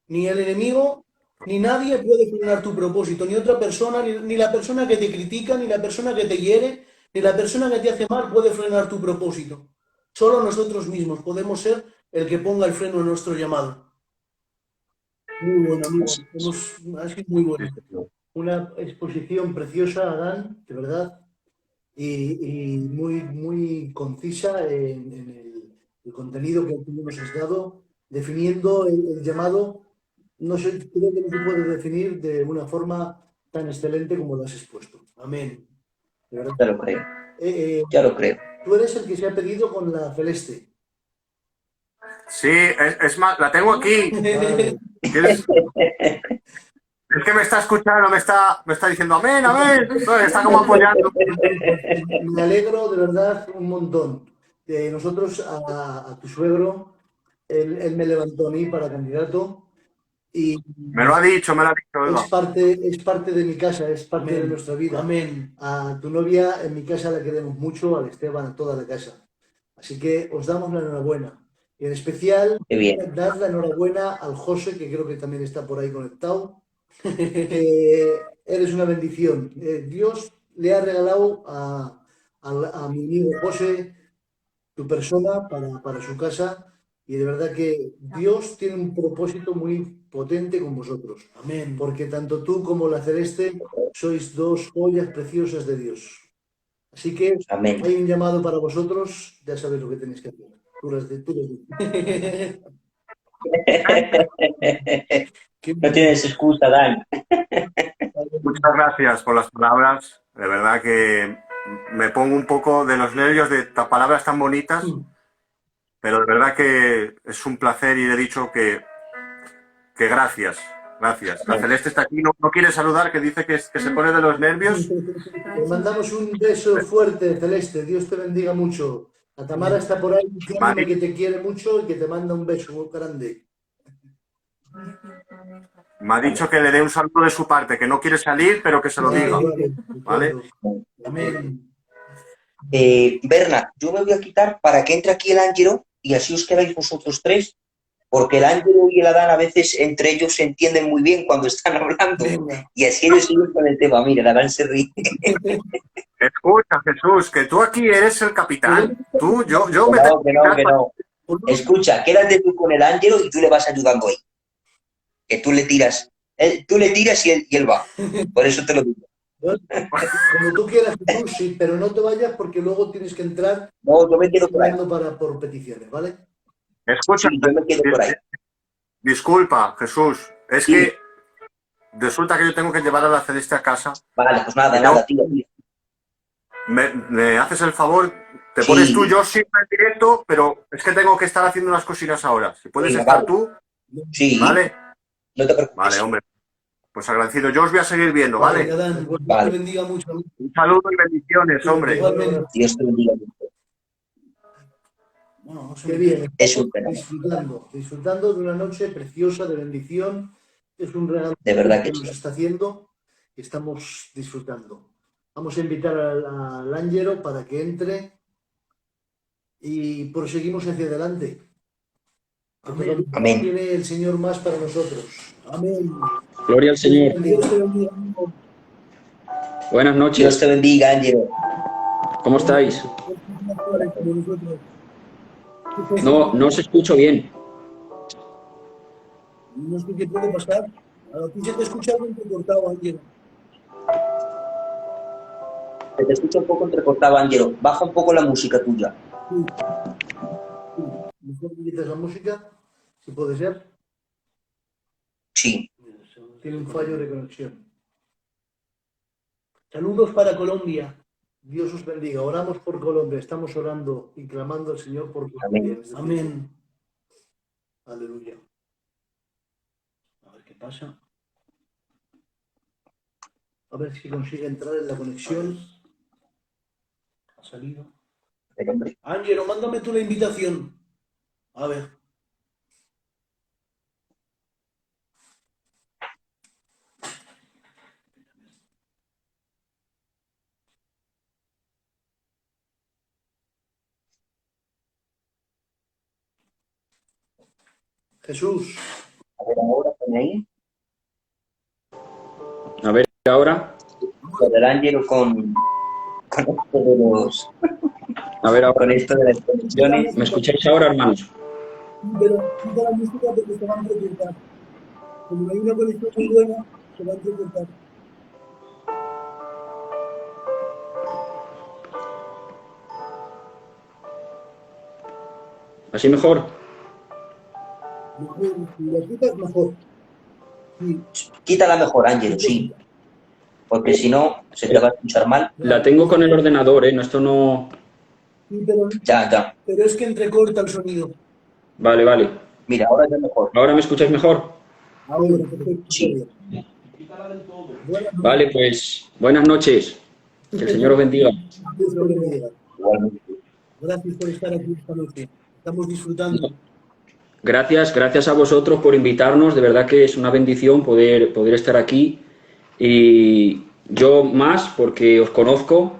Ni el enemigo, ni nadie puede frenar tu propósito, ni otra persona, ni la persona que te critica, ni la persona que te hiere, ni la persona que te hace mal puede frenar tu propósito. Solo nosotros mismos podemos ser el que ponga el freno en nuestro llamado. Muy bueno, muy bueno. Ha sido muy bueno. Una exposición preciosa, Adán, de verdad, y muy, muy concisa en el contenido que tú nos has dado, definiendo el llamado. No sé, creo que no se puede definir de una forma tan excelente como lo has expuesto. Amén. De verdad. Ya lo creo, Eh, eh, ya lo creo. Tú eres el que se ha pedido con la celeste. Sí, es más, la tengo aquí. Vale. ¿Quieres? Es que me está escuchando, me está diciendo amén, amén. Está como apoyando. Me alegro de verdad un montón. Nosotros a tu suegro, él me levantó a mí para candidato y Me lo ha dicho, oiga. es parte de mi casa, es parte de Amén. nuestra vida. Amén. A tu novia en mi casa la queremos mucho, al Esteban, a toda la casa. Así que os damos la enhorabuena. Y en especial, Qué bien. dad la enhorabuena al José, que creo que también está por ahí conectado. Eres una bendición. Dios le ha regalado a mi amigo José tu persona para su casa y de verdad que Dios tiene un propósito muy potente con vosotros. Amén. Porque tanto tú como la Celeste sois dos joyas preciosas de Dios. Así que Amén. hay un llamado para vosotros, ya sabéis lo que tenéis que hacer. Tú lo has dicho. No tienes excusa, Dan. Muchas gracias por las palabras. De verdad que me pongo un poco de los nervios de palabras tan bonitas, pero de verdad que es un placer y he dicho que gracias. Gracias. La Celeste está aquí, no quiere saludar, que dice que se pone de los nervios. Te mandamos un beso fuerte, Celeste. Dios te bendiga mucho. La Tamara está por ahí diciéndome que te quiere mucho y que te manda un beso muy grande. Me ha dicho que le dé un saludo de su parte, que no quiere salir, pero que se lo diga. ¿Vale? Amén. Berna, yo me voy a quitar para que entre aquí el Ángelo y así os quedáis vosotros tres, porque el Ángelo y el Adán a veces entre ellos se entienden muy bien cuando están hablando. Venga. Y así eres yo con el tema. Mira, el Adán se ríe. Escucha, Jesús, que tú aquí eres el capitán. Tú, yo me No, que no. Escucha, quédate tú con el Ángelo y tú le vas ayudando ahí. Que tú le tiras. Tú le tiras y él va. Por eso te lo digo. Como tú quieras, Jesús, sí, pero no te vayas porque luego tienes que entrar No, yo me quedo por ahí. por peticiones, ¿vale? Escucha, Sí, yo me quedo por ahí. Disculpa, Jesús, es Sí. que resulta que yo tengo que llevar a la Celeste a casa. Vale, pues nada, No. nada, tío. Me haces el favor, te Sí. pones tú, yo siempre en directo, pero es que tengo que estar haciendo unas cosillas ahora. Si puedes Venga, estar vale. tú, Sí, ¿vale? no te preocupes. Vale, hombre. Pues agradecido. Yo os voy a seguir viendo, ¿vale? Adán, Dios Vale. te bendiga mucho. Un saludo y bendiciones, hombre. Igualmente. Dios te bendiga. Bueno, no sé. Qué bien. Es un fenómeno. Disfrutando de una noche preciosa de bendición. Es un regalo De verdad que nos sí. está haciendo y estamos disfrutando. Vamos a invitar al Ángelo para que entre y proseguimos hacia adelante. Amén. Amén. Tiene el Señor más para nosotros. Amén. Gloria al Señor. Dios te bendiga. Buenas Dios noches. te bendiga, Ángelo. ¿Cómo estáis? No os escucho bien. No sé qué puede pasar. A ti se te escucha algo entrecortado, Ángel. Se te escucha un poco entrecortado, Ángelo. Baja un poco la música tuya. Mejor que quites la música, si puede ser. Sí. Tiene un fallo de conexión. Saludos para Colombia. Dios os bendiga. Oramos por Colombia. Estamos orando y clamando al Señor por Colombia. Amén. Aleluya. A ver qué pasa. A ver si consigue entrar en la conexión. Ha salido. Pero, hombre, Ángelo, mándame tú la invitación. A ver. Jesús. a ver ahora, pon ahí. A ver ahora. Con el Ángelo con esto de los... A ver ahora. Con esto de las conexiones. ¿Me escucháis ahora, hermanos? Pero quita la música porque se van a proyectar. Como hay una conexión muy buena, se va a entrecortar. ¿Así mejor? Mejor, si la quitas, mejor. Sí, Quítala mejor, Ángelo, sí. Porque si no, se te va a escuchar mal. La tengo con el ordenador, ¿eh? No, esto no... sí, Ya. Pero es que entrecorta el sonido. Vale, vale. Mira, ahora ya mejor. ¿Ahora me escucháis mejor? ahora, perfecto. Sí. Buenas noches. Vale, pues buenas noches. Que el Señor os bendiga. Dios lo bendiga. Igualmente. Gracias por estar aquí esta noche. Estamos disfrutando. Gracias a vosotros por invitarnos. De verdad que es una bendición poder estar aquí. Y yo más porque os conozco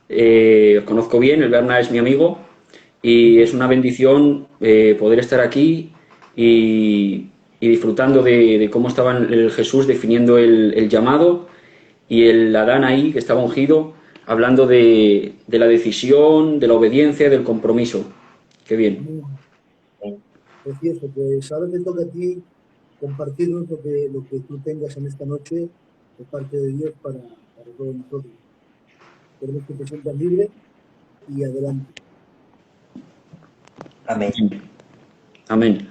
bien. El Berna es mi amigo. Y es una bendición poder estar aquí y disfrutando de cómo estaba el Jesús definiendo el llamado y el Adán ahí, que estaba ungido, hablando de la decisión, de la obediencia, del compromiso. Qué bien. Precioso, pues ahora te toca a ti compartirnos lo que tú tengas en esta noche de parte de Dios para todos nosotros. Queremos que te sientas libre y adelante. Amén. Amén.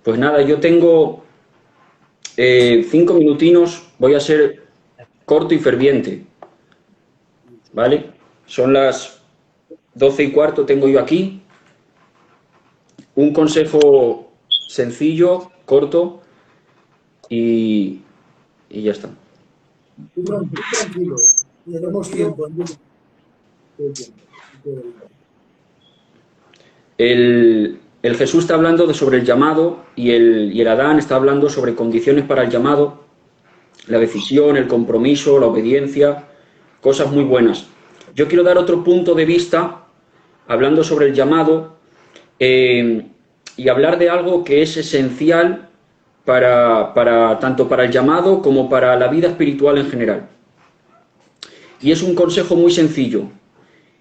Pues nada, yo tengo 5 minutinos, voy a ser corto y ferviente. ¿Vale? Son las 12:15, tengo yo aquí. Un consejo sencillo, corto y ya está. Tú tranquilo, tenemos tiempo. El Jesús está hablando sobre el llamado y el Adán está hablando sobre condiciones para el llamado, la decisión, el compromiso, la obediencia, cosas muy buenas. Yo quiero dar otro punto de vista, hablando sobre el llamado, y hablar de algo que es esencial tanto para el llamado como para la vida espiritual en general. Y es un consejo muy sencillo,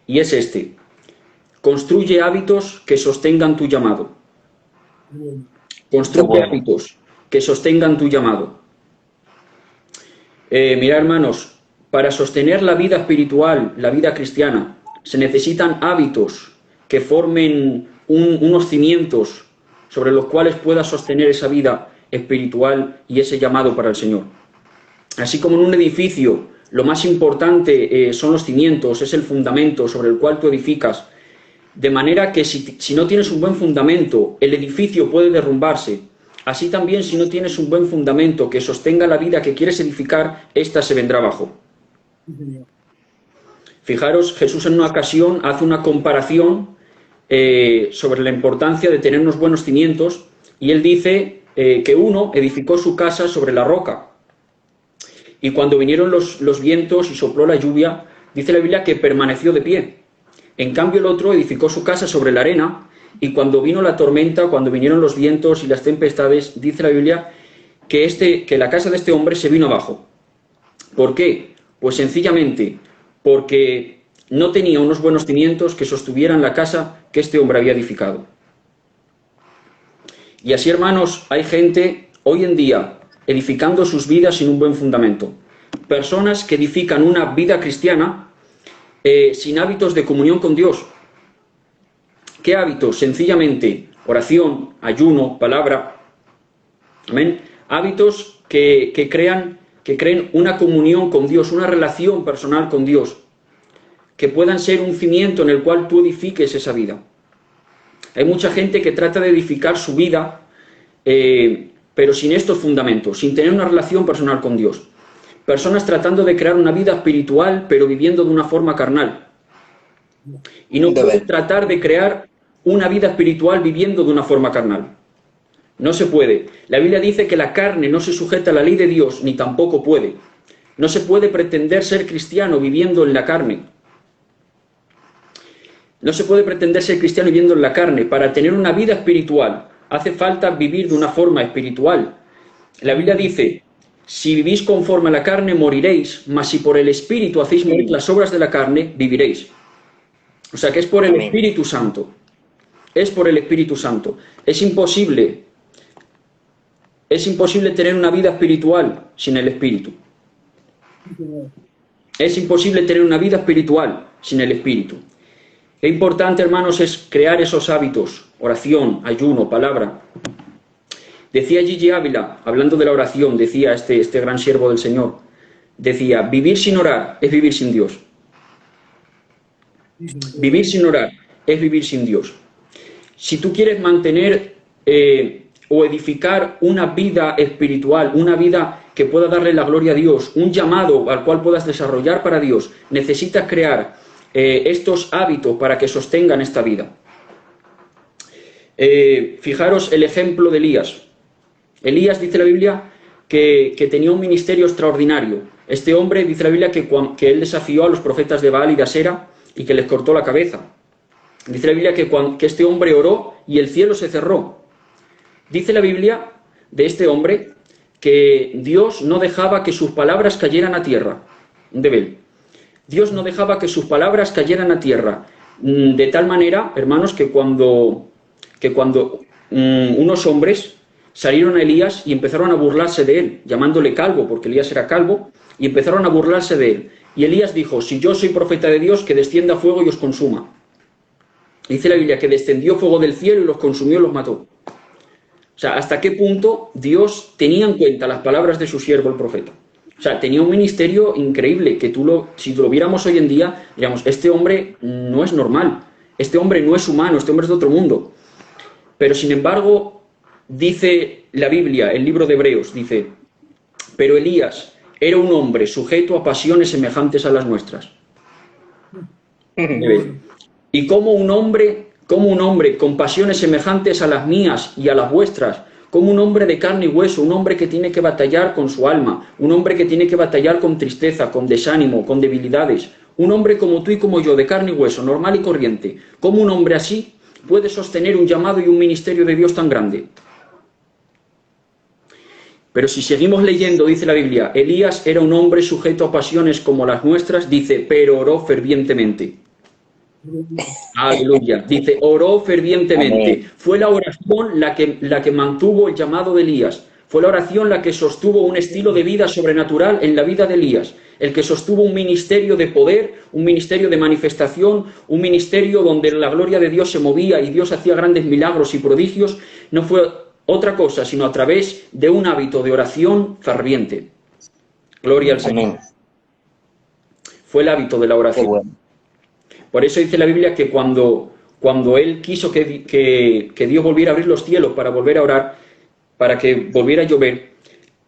y es este: construye hábitos que sostengan tu llamado. Construye hábitos que sostengan tu llamado. Mirad, hermanos, para sostener la vida espiritual, la vida cristiana, se necesitan hábitos que formen unos cimientos sobre los cuales pueda sostener esa vida espiritual y ese llamado para el Señor. Así como en un edificio lo más importante son los cimientos, es el fundamento sobre el cual tú edificas, de manera que si no tienes un buen fundamento, el edificio puede derrumbarse. Así también, si no tienes un buen fundamento que sostenga la vida que quieres edificar, ésta se vendrá abajo. Fijaros, Jesús en una ocasión hace una comparación sobre la importancia de tener unos buenos cimientos, y él dice que uno edificó su casa sobre la roca, y cuando vinieron los vientos y sopló la lluvia, dice la Biblia que permaneció de pie. En cambio, el otro edificó su casa sobre la arena, y cuando vino la tormenta, cuando vinieron los vientos y las tempestades, dice la Biblia que la casa de este hombre se vino abajo. ¿Por qué? Pues sencillamente porque no tenía unos buenos cimientos que sostuvieran la casa que este hombre había edificado. Y así, hermanos, hay gente hoy en día edificando sus vidas sin un buen fundamento. Personas que edifican una vida cristiana sin hábitos de comunión con Dios. ¿Qué hábitos? Sencillamente oración, ayuno, palabra. Amén. Hábitos que creen una comunión con Dios, una relación personal con Dios, que puedan ser un cimiento en el cual tú edifiques esa vida. Hay mucha gente que trata de edificar su vida, pero sin estos fundamentos, sin tener una relación personal con Dios. Personas tratando de crear una vida espiritual, pero viviendo de una forma carnal. Y no pueden tratar de crear una vida espiritual viviendo de una forma carnal. No se puede. La Biblia dice que la carne no se sujeta a la ley de Dios, ni tampoco puede. No se puede pretender ser cristiano viviendo en la carne. No se puede pretender ser cristiano viviendo en la carne. Para tener una vida espiritual hace falta vivir de una forma espiritual. La Biblia dice: si vivís conforme a la carne, moriréis, mas si por el Espíritu hacéis morir las obras de la carne, viviréis. O sea que es por el Espíritu Santo. Es por el Espíritu Santo. Es imposible Es imposible tener una vida espiritual sin el Espíritu. Es imposible tener una vida espiritual sin el Espíritu. Qué importante, hermanos, es crear esos hábitos, oración, ayuno, palabra. Decía Gigi Ávila, hablando de la oración, decía este gran siervo del Señor, decía, vivir sin orar es vivir sin Dios. Vivir sin orar es vivir sin Dios. Si tú quieres mantener o edificar una vida espiritual, una vida que pueda darle la gloria a Dios, un llamado al cual puedas desarrollar para Dios, necesitas crear estos hábitos para que sostengan esta vida. Fijaros el ejemplo de Elías. Elías, dice la Biblia, que tenía un ministerio extraordinario. Este hombre, dice la Biblia, que él desafió a los profetas de Baal y de Asera y que les cortó la cabeza. Dice la Biblia que este hombre oró y el cielo se cerró. Dice la Biblia de este hombre que Dios no dejaba que sus palabras cayeran a tierra. Dios no dejaba que sus palabras cayeran a tierra. De tal manera, hermanos, que cuando unos hombres salieron a Elías y empezaron a burlarse de él, llamándole calvo, porque Elías era calvo, y empezaron a burlarse de él. Y Elías dijo, si yo soy profeta de Dios, que descienda fuego y os consuma. Dice la Biblia que descendió fuego del cielo y los consumió y los mató. O sea, ¿hasta qué punto Dios tenía en cuenta las palabras de su siervo, el profeta? O sea, tenía un ministerio increíble, que si lo viéramos hoy en día, diríamos, este hombre no es normal, este hombre no es humano, este hombre es de otro mundo. Pero, sin embargo, dice la Biblia, el libro de Hebreos, dice, pero Elías era un hombre sujeto a pasiones semejantes a las nuestras. Y como un hombre con pasiones semejantes a las mías y a las vuestras, como un hombre de carne y hueso, un hombre que tiene que batallar con su alma, un hombre que tiene que batallar con tristeza, con desánimo, con debilidades, un hombre como tú y como yo, de carne y hueso, normal y corriente, como un hombre así puede sostener un llamado y un ministerio de Dios tan grande. Pero si seguimos leyendo, dice la Biblia, Elías era un hombre sujeto a pasiones como las nuestras, dice, pero oró fervientemente. Aleluya. Dice, oró fervientemente. Amén. Fue la oración la que mantuvo el llamado de Elías. Fue la oración la que sostuvo un estilo de vida sobrenatural en la vida de Elías. El que sostuvo un ministerio de poder, un ministerio de manifestación, un ministerio donde la gloria de Dios se movía y Dios hacía grandes milagros y prodigios, no fue otra cosa, sino a través de un hábito de oración ferviente. Gloria al Señor. Amén. Fue el hábito de la oración. Qué bueno. Por eso dice la Biblia que cuando él quiso que Dios volviera a abrir los cielos para volver a orar, para que volviera a llover,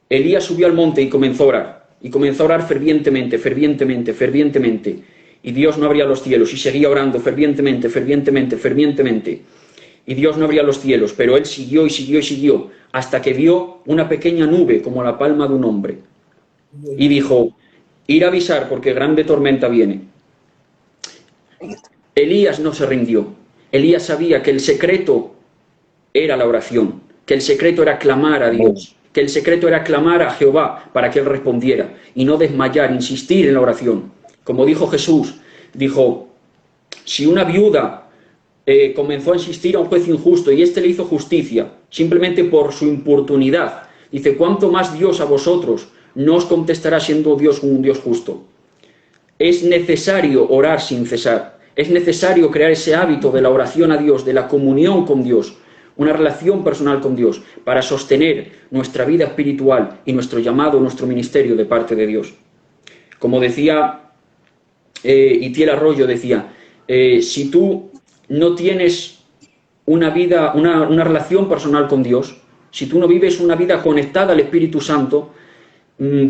Elías subió al monte y comenzó a orar. Y comenzó a orar fervientemente, fervientemente, fervientemente. Y Dios no abría los cielos y seguía orando fervientemente, fervientemente, fervientemente. Y Dios no abría los cielos, pero él siguió y siguió y siguió, hasta que vio una pequeña nube como la palma de un hombre. Y dijo, ir a avisar porque grande tormenta viene. Elías no se rindió. Elías sabía que el secreto era la oración, que el secreto era clamar a Dios, que el secreto era clamar a Jehová para que él respondiera y no desmayar, insistir en la oración. Como dijo Jesús, dijo, si una viuda comenzó a insistir a un juez injusto y éste le hizo justicia simplemente por su importunidad, dice, ¿cuánto más Dios a vosotros no os contestará siendo Dios un Dios justo? Es necesario orar sin cesar. Es necesario crear ese hábito de la oración a Dios, de la comunión con Dios, una relación personal con Dios, para sostener nuestra vida espiritual y nuestro llamado, nuestro ministerio de parte de Dios. Como decía Itiel Arroyo, decía, si tú no tienes una vida, una relación personal con Dios, si tú no vives una vida conectada al Espíritu Santo,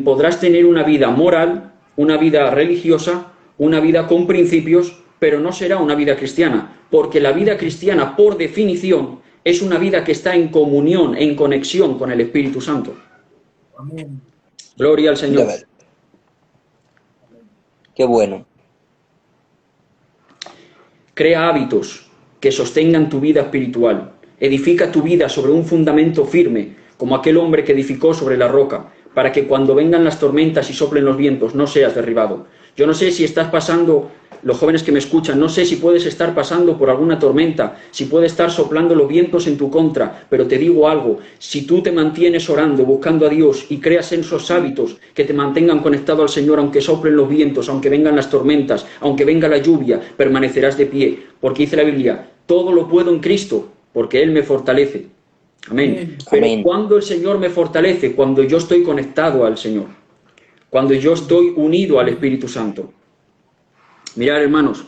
podrás tener una vida moral, una vida religiosa, una vida con principios, pero no será una vida cristiana, porque la vida cristiana, por definición, es una vida que está en comunión, en conexión con el Espíritu Santo. Amén. Gloria al Señor. Qué bueno. Crea hábitos que sostengan tu vida espiritual. Edifica tu vida sobre un fundamento firme, como aquel hombre que edificó sobre la roca, para que cuando vengan las tormentas y soplen los vientos no seas derribado. Yo no sé si estás pasando los jóvenes que me escuchan, no sé si puedes estar pasando por alguna tormenta, si puede estar soplando los vientos en tu contra, pero te digo algo, si tú te mantienes orando, buscando a Dios y creas en esos hábitos que te mantengan conectado al Señor, aunque soplen los vientos, aunque vengan las tormentas, aunque venga la lluvia, permanecerás de pie, porque dice la Biblia, todo lo puedo en Cristo, porque Él me fortalece. Amén. Pero cuando el Señor me fortalece, cuando yo estoy conectado al Señor, cuando yo estoy unido al Espíritu Santo. Mirad, hermanos,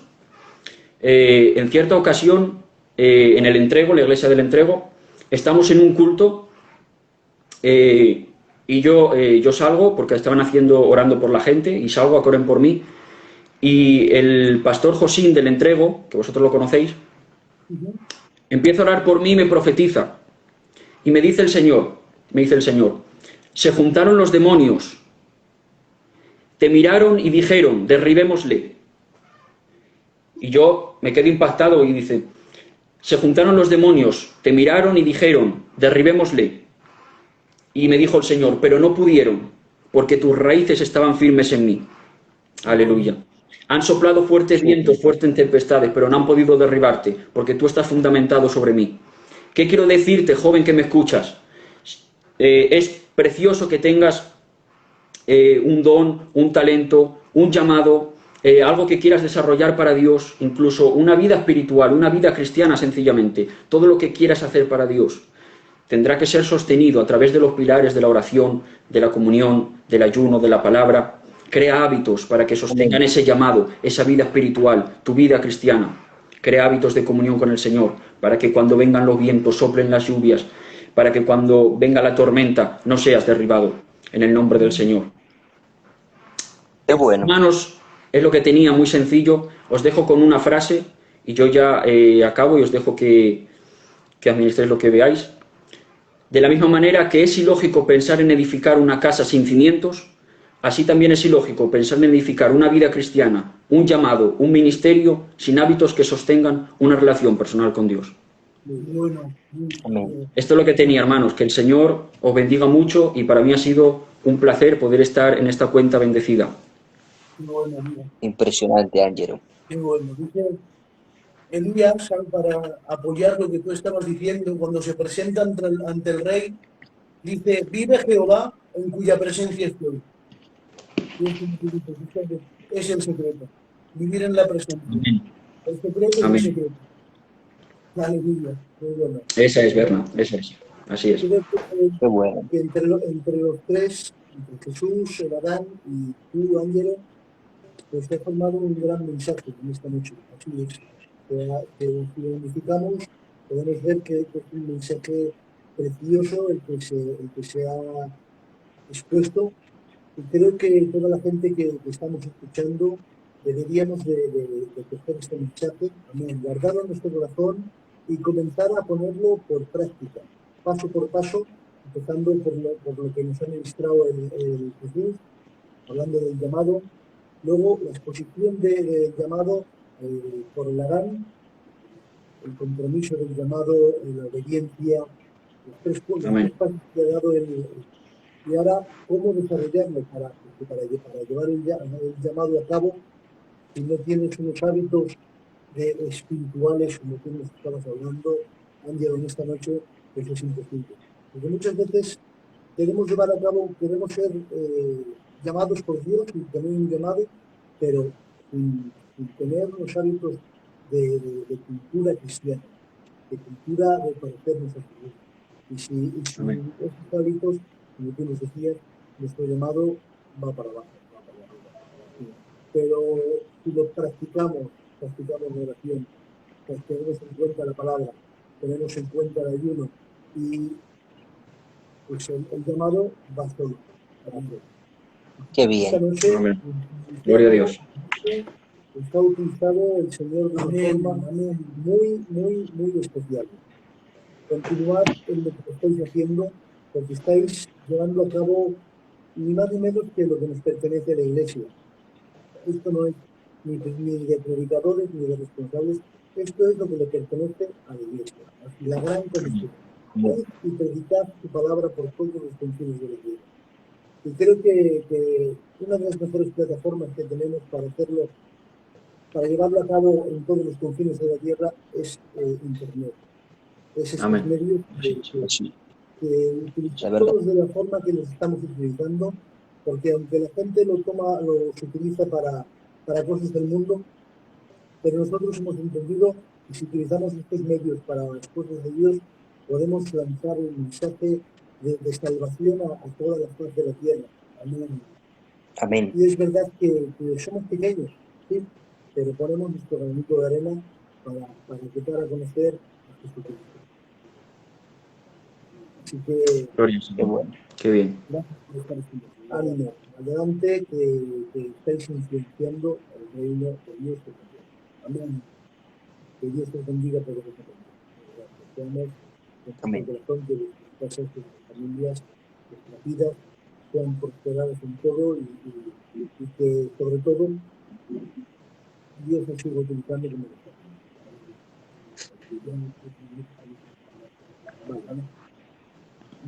en cierta ocasión, en el entrego, la iglesia del entrego, estamos en un culto y yo salgo porque estaban orando por la gente y salgo a que oren por mí y el pastor Josín del entrego, que vosotros lo conocéis, empieza a orar por mí y me profetiza y me dice el Señor, se juntaron los demonios, te miraron y dijeron, derribémosle. Y yo me quedé impactado y dice, se juntaron los demonios, te miraron y dijeron, derribémosle. Y me dijo el Señor, pero no pudieron, porque tus raíces estaban firmes en mí. Aleluya. Han soplado fuertes vientos, fuertes tempestades, pero no han podido derribarte, porque tú estás fundamentado sobre mí. ¿Qué quiero decirte, joven que me escuchas? Es precioso que tengas un don, un talento, un llamado, algo que quieras desarrollar para Dios, incluso una vida espiritual, una vida cristiana sencillamente, todo lo que quieras hacer para Dios, tendrá que ser sostenido a través de los pilares de la oración, de la comunión, del ayuno, de la palabra. Crea hábitos para que sostengan ese llamado, esa vida espiritual, tu vida cristiana. Crea hábitos de comunión con el Señor, para que cuando vengan los vientos, soplen las lluvias, para que cuando venga la tormenta no seas derribado, en el nombre del Señor. Qué bueno. Hermanos, es lo que tenía, muy sencillo. Os dejo con una frase y yo ya acabo y os dejo que administréis lo que veáis. De la misma manera que es ilógico pensar en edificar una casa sin cimientos, así también es ilógico pensar en edificar una vida cristiana, un llamado, un ministerio, sin hábitos que sostengan una relación personal con Dios. Esto es lo que tenía, hermanos. Que el Señor os bendiga mucho y para mí ha sido un placer poder estar en esta cuenta bendecida. Impresionante, Ángelo. Qué bueno. Dice Elías, para apoyar lo que tú estabas diciendo, cuando se presenta ante el rey, dice, vive Jehová en cuya presencia estoy. Es el secreto. Vivir en la presencia. El secreto es el secreto. Aleluya. Bueno. Esa es, Berna. Esa es. Así es. Qué bueno. Entre los tres, entre Jesús, el Adán y tú, Ángelo, pues te ha formado un gran mensaje en esta noche. Así es. Que si lo unificamos, podemos ver que es un mensaje precioso el que se ha expuesto. Y creo que toda la gente que estamos escuchando deberíamos de coger este mensaje, guardarlo en nuestro corazón y comenzar a ponerlo por práctica, paso por paso, empezando por lo que nos ha ministrado el Jesús, hablando del llamado, luego la exposición del llamado por el Adán, el compromiso del llamado, la obediencia, los tres pasos que ha dado y ahora cómo desarrollarlo para llevar el llamado a cabo si no tienes unos hábitos espirituales como tú nos estabas hablando, Ángel, en esta noche, eso es imposible. Porque muchas veces queremos llevar a cabo, queremos ser llamados por Dios y tener un llamado, pero sin tener los hábitos de cultura cristiana, de cultura de conocernos a Jesús. Y si esos hábitos, como tú nos decías, nuestro llamado va para abajo, va para arriba. Pero si lo practicamos la oración, tenemos en cuenta la palabra, tenemos en cuenta el ayuno y pues el llamado va solo. Qué bien. Noche, Gloria a Dios. Está utilizado el Señor de una forma muy, muy, muy especial. Continuad en lo que estáis haciendo, porque estáis llevando a cabo ni más ni menos que lo que nos pertenece a la Iglesia. Esto no es ni de predicadores ni de responsables, esto es lo que le pertenece a la Iglesia, a la gran comisión. Y predicar su palabra por todos los confines de la Iglesia. Y creo que una de las mejores plataformas que tenemos para hacerlo para llevarlo a cabo en todos los confines de la tierra es Internet. Es estos Amén. medios Sí. que La utilizamos verdad. todos de la forma que los estamos utilizando, porque aunque la gente los utiliza para cosas del mundo, pero nosotros hemos entendido que si utilizamos estos medios para las cosas de Dios, podemos lanzar un mensaje de salvación a toda la faz de la tierra. Amén. Amén. Y es verdad que somos pequeños, sí, pero ponemos nuestro granito de arena para dar a conocer a Jesucristo. Así que Gloria al Qué Señor. bueno. Qué bien. gracias por estar aquí. Ánimo, adelante, que estáis influenciando el reino de Dios. Amén. Que Dios os bendiga poderosamente. Deseamos con todo Amén. el corazón que vuestras casas, que vuestras familias, vuestras vidas sean prosperadas en todo y que sobre todo Dios os siga utilizando como lo está haciendo.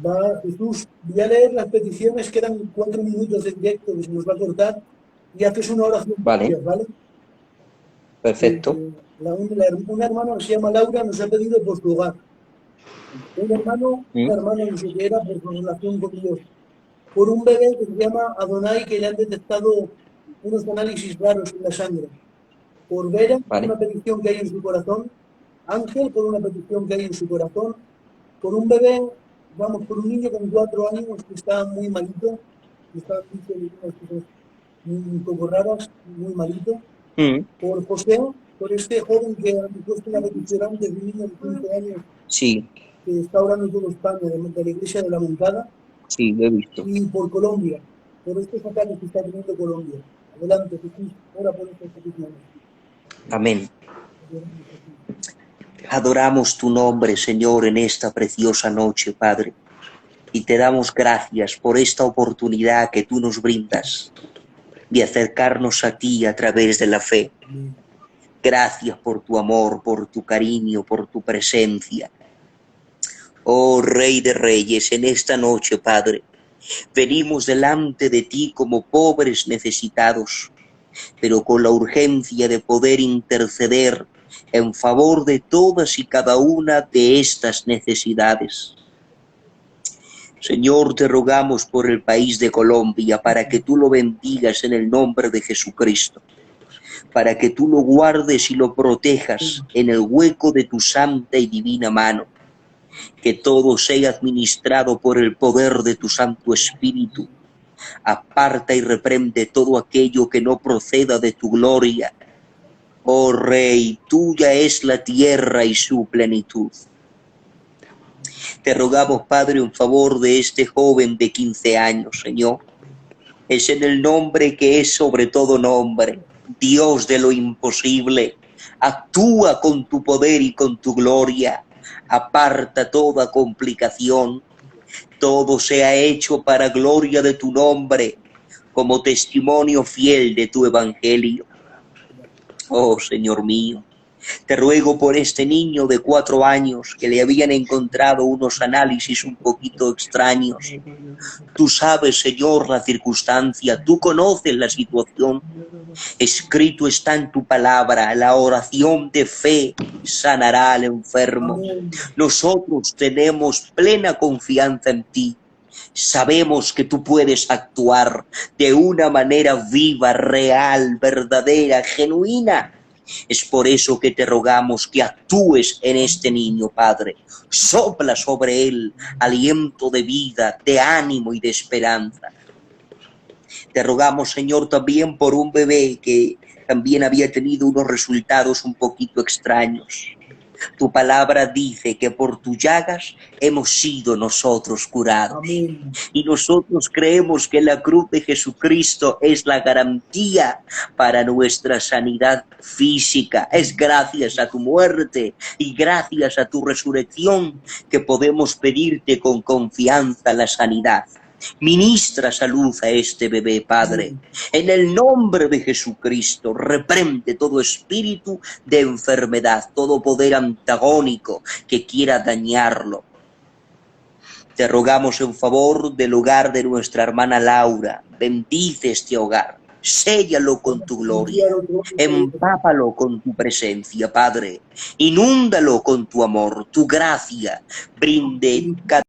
Va, Jesús, voy a leer las peticiones, quedan 4 minutos de directo que se nos va a cortar y haces una oración por Vale. ellas, ¿vale? Perfecto. Una hermana que se llama Laura nos ha pedido por su hogar. Una hermana no sé qué era por su relación con Dios. Por un bebé que se llama Adonai, que le han detectado unos análisis raros en la sangre. Por Vera, por Vale. una petición que hay en su corazón. Ángel, por una petición que hay en su corazón. Por un bebé, vamos, por un niño con 4 años que está muy malito, que está diciendo unas cosas un poco raras, muy malito. Por José, por este joven que ha puesto una petición antes, un niño de 15 años Sí, que está orando en toda España, de la iglesia de la Moncada. sí, lo he visto. Y por Colombia, por estos ataques que está teniendo Colombia. Adelante, Jesús, ora por estas peticiones. Amén. Adoramos tu nombre, Señor, en esta preciosa noche, Padre. Y te damos gracias por esta oportunidad que tú nos brindas de acercarnos a ti a través de la fe. Amén. Gracias por tu amor, por tu cariño, por tu presencia. Oh Rey de Reyes, en esta noche, Padre, venimos delante de ti como pobres necesitados, pero con la urgencia de poder interceder en favor de todas y cada una de estas necesidades. Señor, te rogamos por el país de Colombia para que tú lo bendigas en el nombre de Jesucristo, para que tú lo guardes y lo protejas en el hueco de tu santa y divina mano, que todo sea administrado por el poder de tu Santo Espíritu. Aparta y reprende todo aquello que no proceda de tu gloria. Oh Rey, tuya es la tierra y su plenitud. Te rogamos, Padre, en favor de este joven de 15 años, Señor. Es en el nombre que es sobre todo nombre, Dios de lo imposible. Actúa con tu poder y con tu gloria. Aparta toda complicación. Todo sea hecho para gloria de tu nombre, como testimonio fiel de tu evangelio. Oh, Señor mío, te ruego por este niño de 4 años que le habían encontrado unos análisis un poquito extraños. Tú sabes, Señor, la circunstancia, tú conoces la situación. Escrito está en tu palabra, la oración de fe sanará al enfermo. Amén. Nosotros tenemos plena confianza en ti. Sabemos que tú puedes actuar de una manera viva, real, verdadera, genuina. Es por eso que te rogamos que actúes en este niño, Padre. Sopla sobre él aliento de vida, de ánimo y de esperanza. Te rogamos, Señor, también por un bebé que también había tenido unos resultados un poquito extraños. Tu palabra dice que por tus llagas hemos sido nosotros curados. Amén. Y nosotros creemos que la cruz de Jesucristo es la garantía para nuestra sanidad física. Es gracias a tu muerte y gracias a tu resurrección que podemos pedirte con confianza la sanidad. Ministra salud a este bebé, Padre. En el nombre de Jesucristo, reprende todo espíritu de enfermedad, todo poder antagónico que quiera dañarlo. Te rogamos en favor del hogar de nuestra hermana Laura. Bendice este hogar. séllalo con tu gloria, empápalo con tu presencia, Padre, inúndalo con tu amor, tu gracia, brinde cada